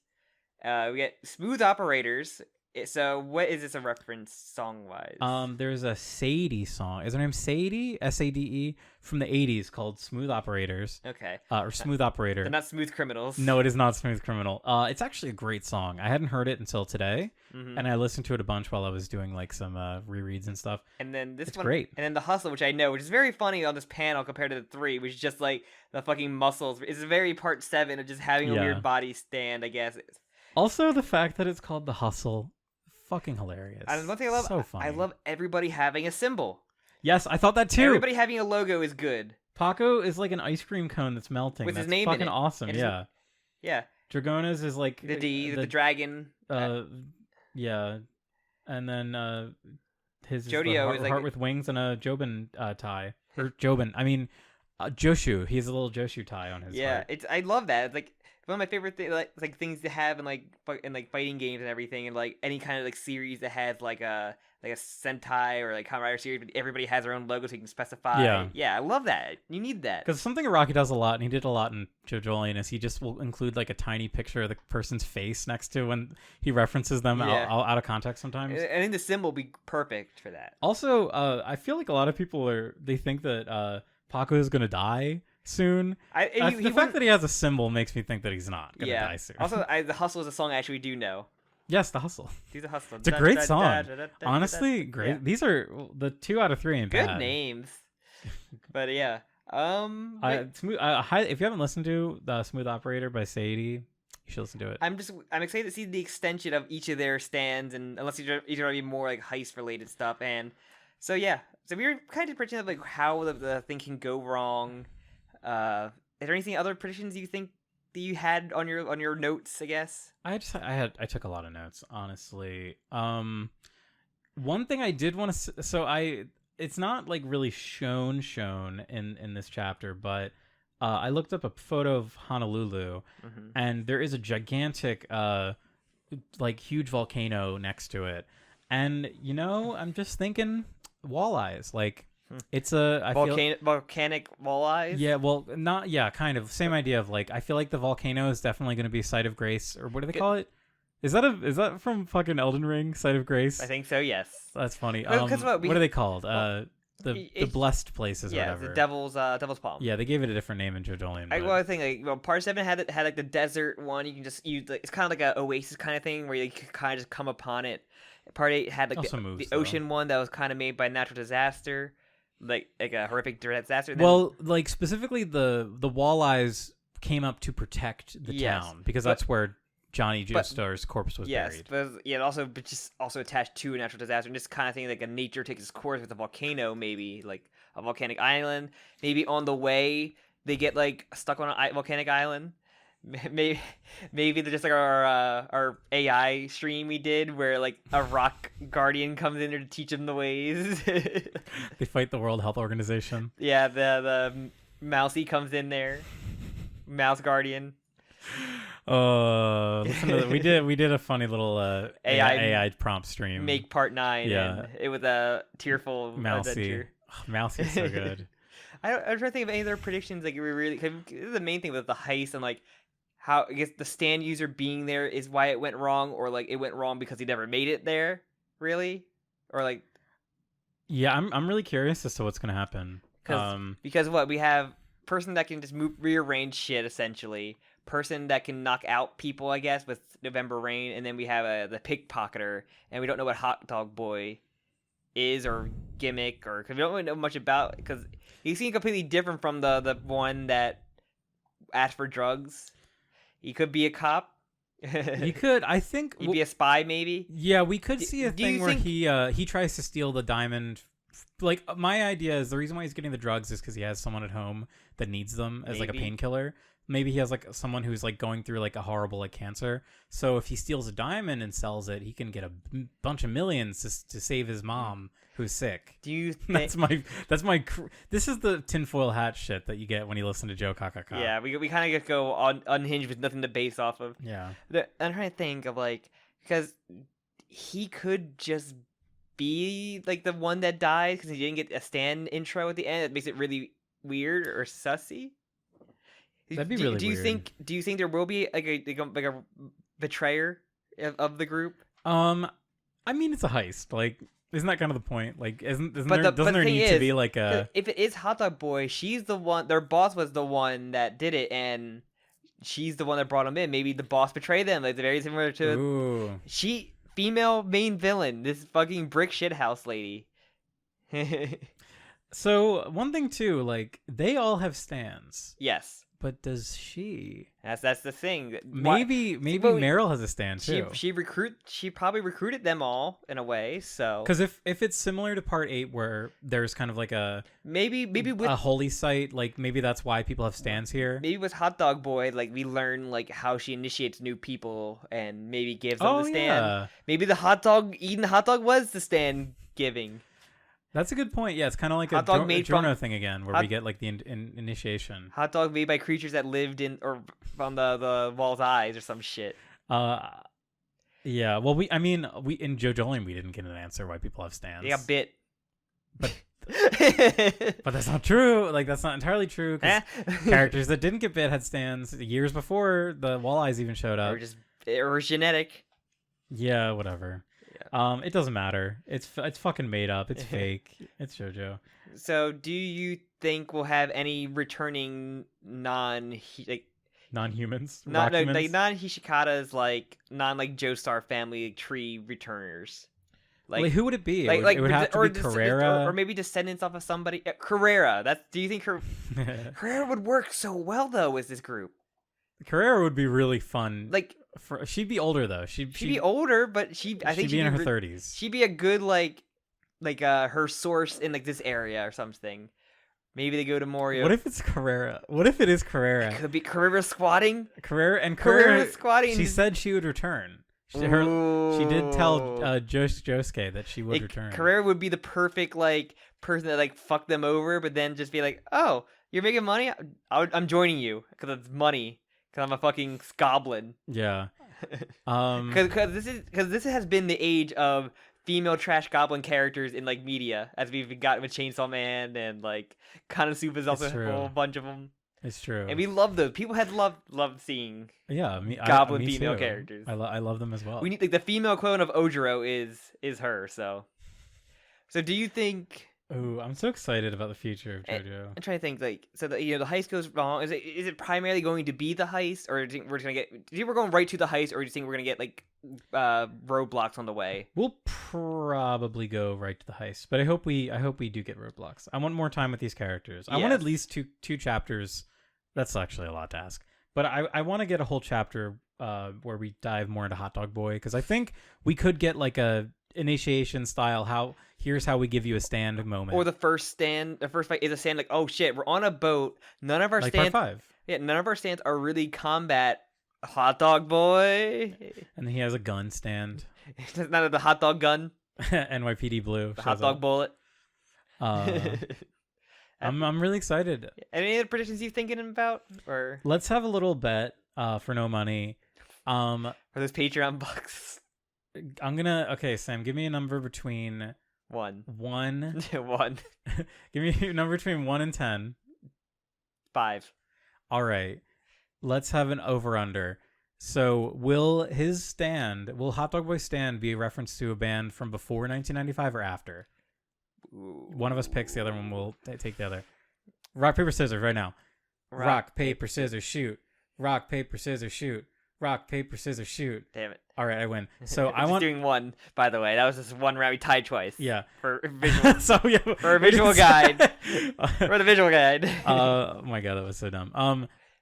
We get Smooth Operators. So what is this a reference song wise? There's a Sadie song. Is her name Sadie? Sade from the 80s called Smooth Operators. Okay. Or Smooth Operator. They're not Smooth Criminals. No, it is not Smooth Criminal. It's actually a great song. I hadn't heard it until today, and I listened to it a bunch while I was doing like some rereads and stuff. And then it's great. And then the Hustle, which I know, which is very funny on this panel compared to the 3, which is just like the fucking muscles. It's very part 7 of just having a weird body stand, I guess. Also, the fact that it's called the Hustle. Fucking hilarious. And one thing I love, so funny. I love everybody having a symbol. Yes, I thought that too. Everybody having a logo is good. Paco is like an ice cream cone that's melting. That's his name fucking awesome. Yeah. Yeah. Dragona's is like the dragon. Yeah. And then his Jodio is the heart with wings and a Jobin tie. Or Jobin. I mean, Joshu. He has a little Joshu tie on his heart. I love that. It's like one of my favorite things to have in fighting games and everything, and like any kind of like series that has like a Sentai or like Kamen Rider series, but everybody has their own logo so you can specify. Yeah, I love that. You need that. Because something Araki does a lot, and he did a lot in JoJoLands, is he just will include like a tiny picture of the person's face next to when he references them out of context sometimes. I think the symbol will be perfect for that. Also, I feel like a lot of people they think that Paco is gonna die soon. The fact that he has a symbol makes me think that he's not gonna die soon. Also, the Hustle is a song I actually do know. Yes, The Hustle. Do the Hustle. It's a great song. Honestly, great. Yeah. These are the 2 out of 3 ain't Good bad. names. But yeah. Smooth. If you haven't listened to the Smooth Operator by Sadie, you should listen to it. I'm excited to see the extension of each of their stands, and unless you're going to be more like heist related stuff. And so yeah, so we were kind of predicting like how the thing can go wrong. Is there anything other predictions you think that you had on your notes? I guess I took a lot of notes, honestly. One thing I did want to it's not like really shown in this chapter, but I looked up a photo of Honolulu, and there is a gigantic like huge volcano next to it, and I'm just thinking walleyes, like. It's volcanic walleyes. Yeah, well, kind of same idea of like I feel like the volcano is definitely going to be Site of Grace, or what do they call it? Is that from fucking Elden Ring, Site of Grace? I think so. Yes. That's funny. What are they called? The blessed places, or whatever. The Devil's Palm. Yeah, they gave it a different name in JoJoLands. I think Part 7 had like the desert one. You can just use it's kind of like a oasis kind of thing where you can kind of just come upon it. Part 8 had like the ocean one that was kind of made by natural disaster. Like a horrific disaster. Well, like specifically the walleyes came up to protect the town because that's where Johnny Joestar's corpse was buried. Yes, but just also attached to a natural disaster, and just kind of thing like a nature takes its course with a volcano, maybe like a volcanic island. Maybe on the way they get like stuck on a volcanic island. Maybe they're just like our AI stream we did, where like a rock guardian comes in there to teach them the ways. They fight the World Health Organization. Yeah, the mousey comes in there, mouse guardian. Listen to we did a funny little AI prompt stream. Make part 9. Yeah, and it was a tearful mousey. Adventure. Oh, mousey's so good. I'm trying to think of any other predictions. Like we really, cause this is the main thing with the heist and like. How I guess the stand user being there is why it went wrong, or like it went wrong because he never made it there, really, or like. Yeah, I'm really curious as to what's gonna happen. Because what we have, person that can just rearrange shit essentially, person that can knock out people, I guess, with November Rain, and then we have the pickpocketer, and we don't know what Hot Dog Boy is or gimmick, or because we don't really know much about, because he seems completely different from the one that asked for drugs. He could be a cop. He could. I think he'd be a spy, maybe. Yeah, we could see a thing where he tries to steal the diamond. Like my idea is the reason why he's getting the drugs is because he has someone at home that needs them as like a painkiller. Maybe he has like someone who's like going through like a horrible like cancer. So if he steals a diamond and sells it, he can get a bunch of millions to save his mom who's sick. Do you think that's my this is the tinfoil hat shit that you get when you listen to JoKaKaKa. Yeah, we kind of just go unhinged with nothing to base off of. Yeah. I'm trying to think of like, because he could just be like the one that dies because he didn't get a stand intro at the end. It makes it really weird or sussy. That'd be really weird. Do you think there will be like a betrayer of the group? I mean, it's a heist. Like, isn't that kind of the point? Like, doesn't there need to be like a? If it is Hot Dog Boy, she's the one. Their boss was the one that did it, and she's the one that brought him in. Maybe the boss betrayed them. Like, very similar to female main villain. This fucking brick shithouse lady. So one thing too, like they all have stands. Yes. But does she? That's the thing. Maybe Meryl has a stand too. She probably recruited them all in a way. So because if it's similar to Part 8 where there's kind of like a maybe with a holy site, like maybe that's why people have stands here. Maybe with Hot Dog Boy, like we learn like how she initiates new people and maybe gives them the stand. Yeah. Maybe the eating hot dog was the stand giving. That's a good point. Yeah, it's kind of like a Jorno thing again, where we get like the initiation. Hot dog made by creatures that lived in or on the wall's eyes or some shit. Yeah. Well, we in JoJoLands we didn't get an answer why people have stands. They got bit. But that's not true. Like that's not entirely true. Characters that didn't get bit had stands years before the walleyes even showed up. Or genetic. Yeah. Whatever. It doesn't matter. It's fucking made up. It's fake. It's JoJo. So, do you think we'll have any returning non-humans, Not rock no, like humans? non-Hishikatas, like non like Joestar family tree returners. Like, who would it be? Like it would have to be Carrera. or maybe descendants off of somebody. Carrera. Do you think Carrera would work so well though with this group? Carrera would be really fun. Like she'd be older though. She'd be older, but I think she'd be in her 30s. She'd be a good like her source in like this area or something. Maybe they go to Morio. What if it's Carrera? What if it is Carrera? It could be Carrera squatting. Carrera squatting. She said she would return. She did tell Josuke that she would return. Carrera would be the perfect like person that like fuck them over, but then just be like, "Oh, you're making money? I'm joining you because it's money. Because I'm a fucking goblin." Yeah. Because this has been the age of female trash goblin characters in like media, as we've gotten with Chainsaw Man and like Konosuba's also a whole bunch of them. It's true, and we love those. People had loved seeing goblin me female too. characters. I love them as well. We need like the female equivalent of Ojiro is her. So do you think? Oh, I'm so excited about the future of JoJo. I'm trying to think like the heist goes wrong. Is it primarily going to be the heist, or do you think we're gonna get? Do you think we're going right to the heist, or do you think we're gonna get like roadblocks on the way? We'll probably go right to the heist, but I hope we do get roadblocks. I want more time with these characters. I want at least two chapters. That's actually a lot to ask, but I want to get a whole chapter where we dive more into Hot Dog Boy, because I think we could get like a initiation style. Here's how we give you a stand moment, or the first fight is a stand like, oh shit, we're on a boat. None of our like stands, part 5. Yeah, none of our stands are really combat. Hot Dog Boy, and then he has a gun stand. It's not the hot dog gun. NYPD Blue. The hot dog bullet. I'm really excited. Any other predictions you thinking about? Or let's have a little bet for no money. For those Patreon bucks. Okay, Sam, give me a number between 1. 1. 1. Give me a number between 1 and 10. 5. All right. Let's have an over-under. So will Hot Dog Boy's stand be a reference to a band from before 1995 or after? Ooh. One of us picks, the other one will take the other. Rock, paper, scissors right now. Rock, paper, scissors, shoot. Rock, paper, scissors, shoot. Rock, paper, scissors, shoot. Damn it. All right, I win. So I want doing 1, by the way. That was just 1 round. We tied twice. Yeah. For visual. For a visual guide. For the visual guide. Oh my god, that was so dumb.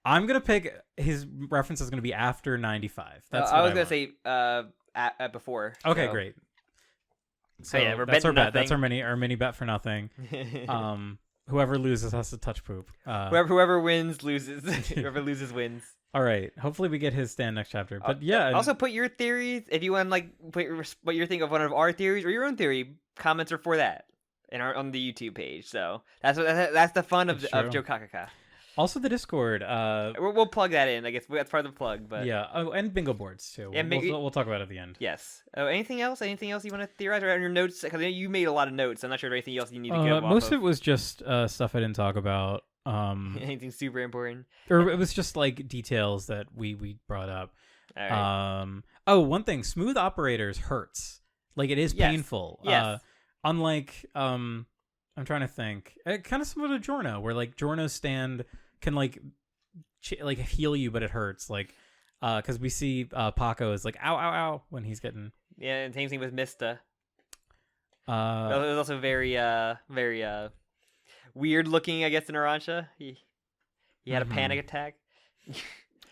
I'm gonna pick his reference is gonna be after 95. That's I was gonna say before. Okay, great. So yeah, we're that's betting our nothing. bet. That's our mini bet for nothing. Whoever loses has to touch poop. Whoever wins loses. Whoever loses wins. All right. Hopefully we get his stand next chapter. But yeah. Also put your theories, if you want, like put what you think of one of our theories or your own theory. Comments are for that, on the YouTube page. So that's the fun of JoKaKAKA. Also the Discord. We'll plug that in. I guess that's part of the plug. But yeah. Oh, and bingo boards too. Yeah, we'll talk about it at the end. Yes. Oh, anything else? Anything else you want to theorize on your notes? Because I know you made a lot of notes. I'm not sure if anything else you need to go off most of it was just stuff I didn't talk about. Anything super important? Or it was just like details that we brought up. All right. One thing, smooth operators hurts. Like it is painful. Yes. Unlike I'm trying to think. Kind of similar to Giorno, where like Giorno's stand can like heal you, but it hurts. Like because we see Paco is like ow ow ow when he's getting. Yeah, and same thing with Mista. It was also very weird looking, I guess, in Aransha. He had a panic attack.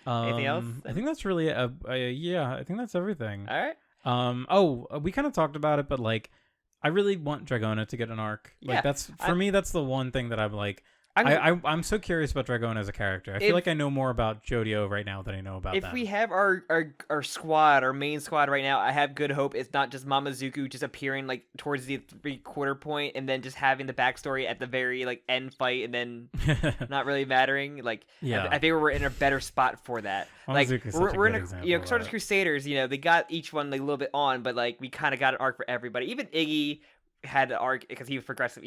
Anything else? I think that's really yeah. I think that's everything. All right. We kind of talked about it, but like, I really want Dragona to get an arc. Like that's for me. That's the one thing that I'm like. I'm so curious about Dragona as a character. I feel like I know more about JoJo right now than I know about them. If we have our squad, our main squad right now, I have good hope it's not just Mamazuku just appearing like towards the 3/4 point and then just having the backstory at the very like end fight and then not really mattering. Like, yeah, I think we're in a better spot for that. Mamazuku's Like we're in example, sort of Crusaders. They got each one like a little bit on, but like we kind of got an arc for everybody. Even Iggy had an arc because he was progressive.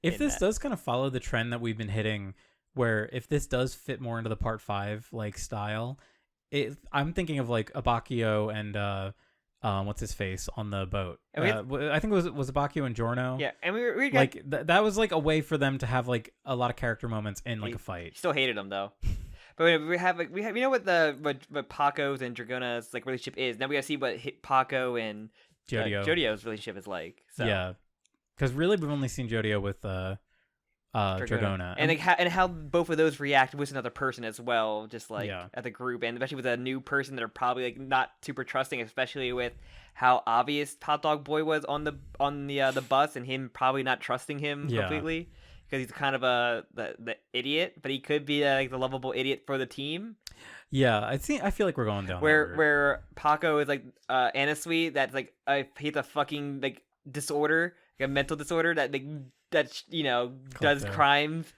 If this does kind of follow the trend that we've been hitting, where if this does fit more into the part 5 like style, I'm thinking of like Abakio and what's his face on the boat. I think it was Abakio and Giorno. Yeah, and we got, like that was like a way for them to have like a lot of character moments in like a fight. Still hated him though. But we have you know what Paco's and Dragona's like relationship is. Now we gotta see what Paco and JoJo's relationship is like. So. Yeah, because really we've only seen JoJo with Dragona, and how both of those react with another person as well, just like at the group, and especially with a new person that are probably like not super trusting, especially with how obvious Hot Dog Boy was on the bus, and him probably not trusting him completely because he's kind of the idiot, but he could be like the lovable idiot for the team. Yeah, I feel like we're going down where Paco is like Anna Sweet, that's like he's a fucking like disorder, like a mental disorder that does crimes.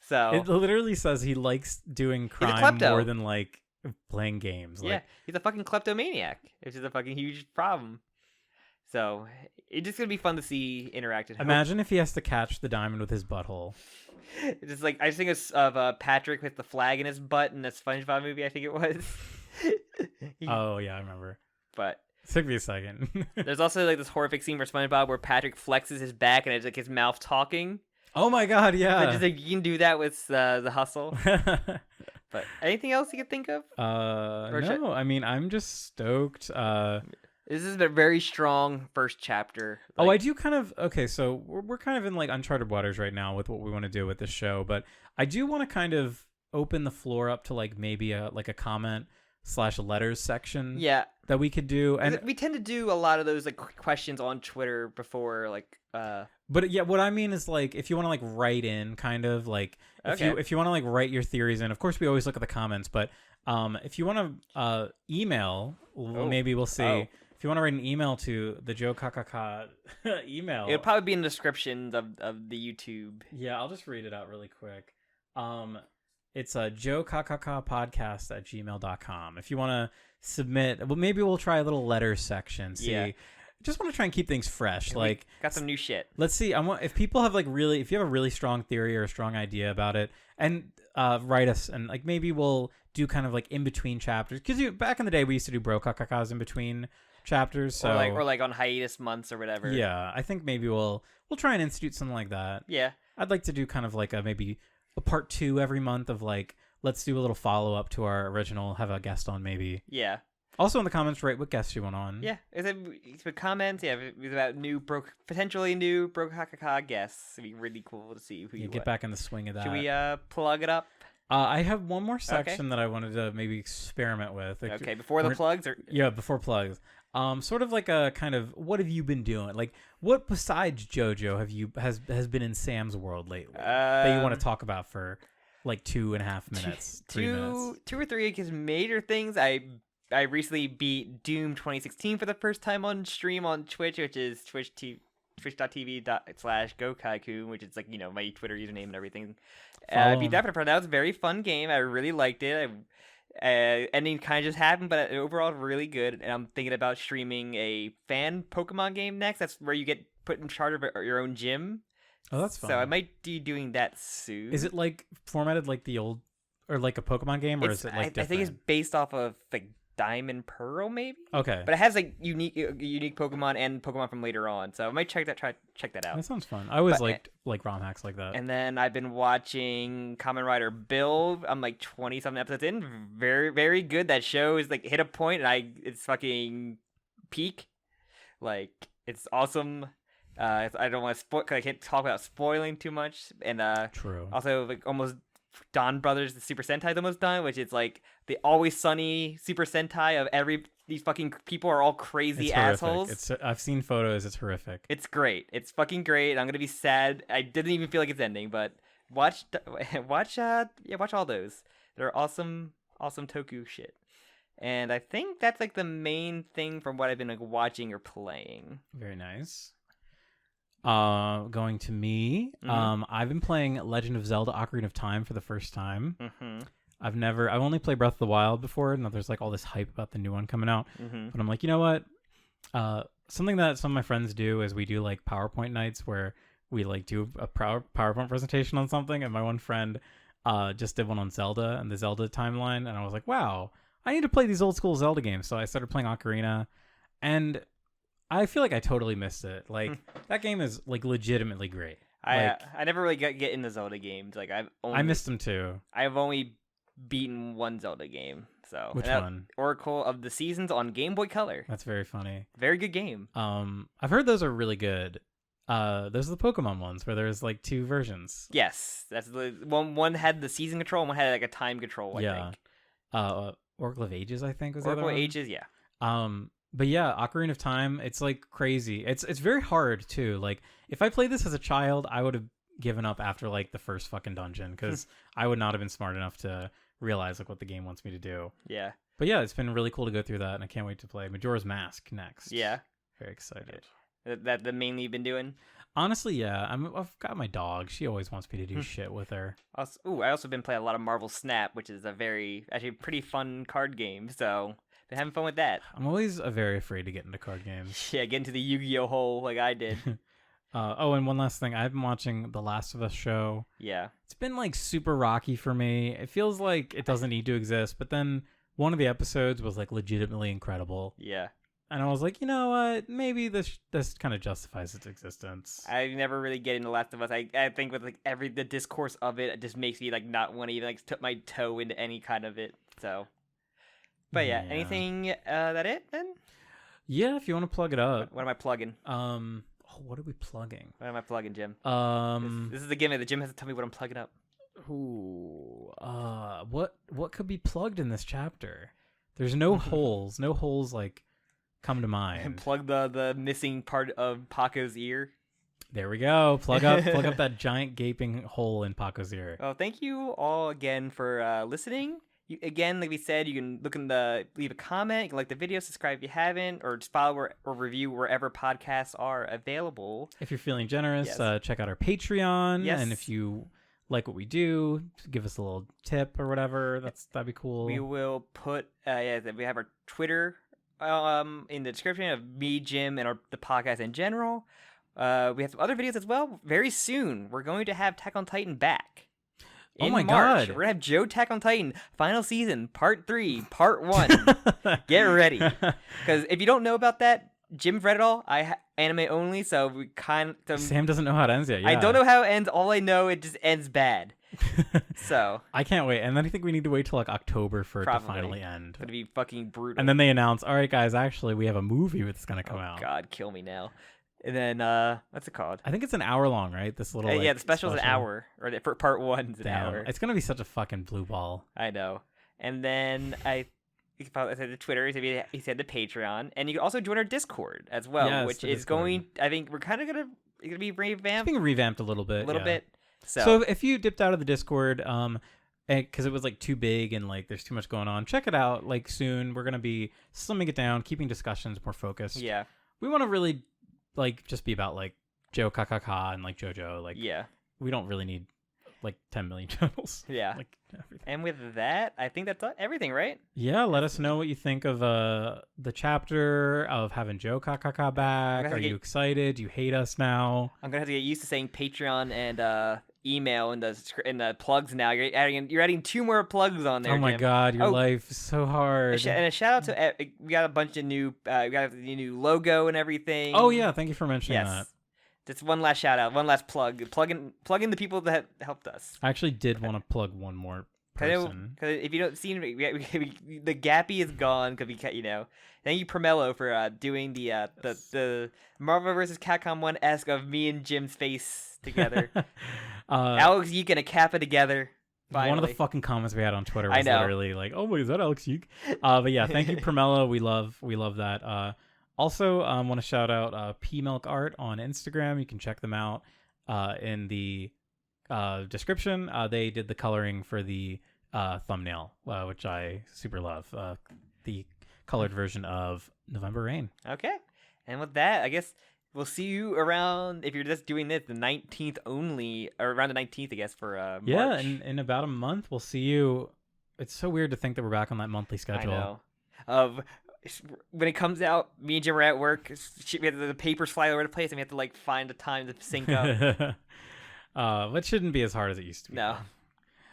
So it literally says he likes doing crime more than like playing games. Yeah, he's a fucking kleptomaniac, which is a fucking huge problem. So it's just gonna be fun to see interacted. Imagine if he has to catch the diamond with his butthole. It's just like I just think of Patrick with the flag in his butt in the SpongeBob movie. I think it was. Oh yeah, I remember. But it took me a second. There's also like this horrific scene for SpongeBob where Patrick flexes his back and it's like his mouth talking. Oh my god, yeah. So just like you can do that with the hustle. But anything else you could think of? No. I mean, I'm just stoked. This is a very strong first chapter. I do kind of. Okay, so we're kind of in like uncharted waters right now with what we want to do with this show, but I do want to kind of open the floor up to like maybe a comment / letters section. Yeah. That we could do, and we tend to do a lot of those like questions on Twitter before like. But yeah, what I mean is like if you want to like write in, kind of like if you want to like write your theories in. Of course, we always look at the comments, but if you want to email, maybe we'll see. Oh. If you want to write an email to the JOKAKAKA email, it'll probably be in the description of the YouTube. Yeah, I'll just read it out really quick. It's a JOKAKAKAPodcast at gmail.com. If you want to submit, well, maybe we'll try a little letter section. See, just want to try and keep things fresh. Like, got some new shit. Let's see. If people have if you have a really strong theory or a strong idea about it, and write us, and like maybe we'll do kind of like in between chapters. Because back in the day we used to do JoKakakas in between chapters, so or like on hiatus months or whatever. Yeah, I think maybe we'll try and institute something like that. Yeah, I'd like to do kind of like maybe a part 2 every month of like let's do a little follow up to our original, have a guest on maybe. Yeah. Also in the comments, write what guests you want on. Yeah, it's comments. Yeah, it's about potentially new JoKaKaKa guests. It'd be really cool to see who you get back in the swing of that. Should we plug it up? I have one more section that I wanted to maybe experiment with. Okay, before the plugs? Yeah, before plugs. Sort of like a kind of what have you been doing? Like what besides JoJo has been in Sam's world lately that you want to talk about for like 2.5 minutes, 3 minutes? 2 or 3 because major things. I recently beat Doom 2016 for the first time on stream on Twitch, which is twitch.tv/gokaiku, which is like my Twitter username and everything. I beat that for the first time. That was a very fun game. I really liked it. Ending kind of just happened, but overall really good. And I'm thinking about streaming a fan Pokemon game next. That's where you get put in charge of your own gym. Oh, that's fun. So I might be doing that soon. Is it like formatted like the old or like a Pokemon game, or is it like different? I think it's based off of like Diamond Pearl, maybe. Okay. But it has like unique Pokemon and Pokemon from later on, so I might check that out. That sounds fun. I always liked like ROM hacks like that. And then I've been watching Kamen Rider Bill. I'm like 20-something episodes in. Very, very good. That show is like hit a point, and it's fucking peak. Like it's awesome. I don't want to spoil because I can't talk about spoiling too much. And true. Also, like almost Don Brothers, the Super Sentai is almost done, which is like the Always Sunny Super Sentai of these fucking people are all crazy assholes. I've seen photos. It's horrific. It's great. It's fucking great. I'm gonna be sad. I didn't even feel like it's ending, but watch all those. They're awesome toku shit. And I think that's like the main thing from what I've been like watching or playing. Very nice. Going to me. Mm-hmm. I've been playing Legend of Zelda: Ocarina of Time for the first time. Mm-hmm. I've only played Breath of the Wild before, and there's like all this hype about the new one coming out. Mm-hmm. But I'm like, you know what? Something that some of my friends do is we do like PowerPoint nights where we like do a PowerPoint presentation on something, and my one friend just did one on Zelda and the Zelda timeline, and I was like, wow, I need to play these old school Zelda games. So I started playing Ocarina, and I feel like I totally missed it. Like that game is like legitimately great. I never really get in the Zelda games. Like I missed them too. I've only beaten one Zelda game. So Which one? Oracle of the Seasons on Game Boy Color. That's very funny. Very good game. I've heard those are really good. Those are the Pokemon ones where there's like 2 versions. Yes, that's the one. One had the season control, and one had like a time control. I think. Oracle of Ages, I think was the Oracle other one. Ages, yeah. But yeah, Ocarina of Time, it's like crazy. It's very hard too. Like if I played this as a child, I would have given up after like the first fucking dungeon because I would not have been smart enough to realize like what the game wants me to do. Yeah. But yeah, it's been really cool to go through that, and I can't wait to play Majora's Mask next. Yeah. Very excited. That the mainly you've been doing? Honestly, yeah. I've got my dog. She always wants me to do shit with her. I also been playing a lot of Marvel Snap, which is actually pretty fun card game. So been having fun with that. I'm always very afraid to get into card games. Yeah, get into the Yu-Gi-Oh hole like I did. And one last thing. I've been watching The Last of Us show. Yeah. It's been like super rocky for me. It feels like it doesn't need to exist, but then one of the episodes was like legitimately incredible. Yeah. And I was like, you know what? Maybe this kind of justifies its existence. I never really get into Last of Us. I think with like the discourse of it just makes me like not want to even like put my toe into any kind of it. So, but yeah. Anything that it then? Yeah, if you want to plug it up. What am I plugging? What are we plugging? What am I plugging, Jim? This is the gimmick. The Jim has to tell me what I'm plugging up. Ooh, what could be plugged in this chapter? There's no holes. No holes like come to mind. And plug the missing part of Paco's ear. There we go. Plug up that giant gaping hole in Paco's ear. Well, thank you all again for listening. Again, like we said, you can leave a comment, you can like the video, subscribe if you haven't, or just follow or review wherever podcasts are available. If you're feeling generous, check out our Patreon. Yes. And if you like what we do, give us a little tip or whatever. That'd be cool. We will put we have our Twitter in the description of me, Jim, and the podcast in general. We have some other videos as well. Very soon, we're going to have Attack on Titan back. In March, God. We're going to have Attack on Titan, final season, part 3, part 1. Get ready. Because if you don't know about that, Jim's read it all. Anime only, so we Sam doesn't know how it ends yet. Yeah. I don't know how it ends. All I know, it just ends bad. So. I can't wait. And then I think we need to wait till like October for it to finally end. It's going to be fucking brutal. And then they announce, all right, guys, actually, we have a movie that's going to come out. God, kill me now. And then, what's it called? I think it's an hour long, right? This little the special's an hour, or for part 1's an hour. It's gonna be such a fucking blue ball. I know. And then I said the Twitter. He said the Patreon, and you can also join our Discord as well, which is going. I think we're kind of gonna be revamped. It's being revamped a little bit. So if you dipped out of the Discord, because it was like too big and like there's too much going on, check it out. Like soon, we're gonna be slimming it down, keeping discussions more focused. Yeah. We want to really. Like just be about like JoKaKaKa and like JoJo. Like we don't really need like 10 million channels. Yeah. Like everything. And with that, I think that's everything, right? Yeah. Let us know what you think of the chapter of having JoKaKaKa back. Are you excited? Do you hate us now? I'm gonna have to get used to saying Patreon and email in the plugs now. You're adding 2 more plugs on there. Oh my Jim. God, your life is so hard. And a shout out to we got a bunch of new we got the new logo and everything. Oh yeah, thank you for mentioning that. Just one last shout out, one last plug in the people that helped us. I actually did want to plug one more person. Because if you don't see the Gappy is gone because thank you Promello for doing the Marvel vs. Capcom 1-esque of me and Jim's face together. Alex Yeek and a Kappa together. Finally. One of the fucking comments we had on Twitter was literally like, "Oh wait, is that Alex Yeek?" But yeah, thank you, Promello. We love that. Also, want to shout out P Milk Art on Instagram. You can check them out in the description. They did the coloring for the thumbnail, which I super love. The colored version of November Rain. Okay, and with that, I guess. We'll see you around, if you're just doing this, the 19th only, or around the 19th, I guess, for March. Yeah, in about a month, we'll see you. It's so weird to think that we're back on that monthly schedule. I know. When it comes out, me and Jim are at work, we have the papers fly over the place, and we have to, like, find a time to sync up. But shouldn't be as hard as it used to be. No.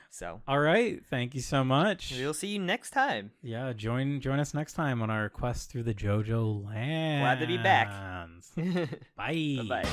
So. All right. Thank you so much. We'll see you next time. Yeah, join us next time on our quest through the JoJoLands. Glad to be back. Bye. Bye-bye.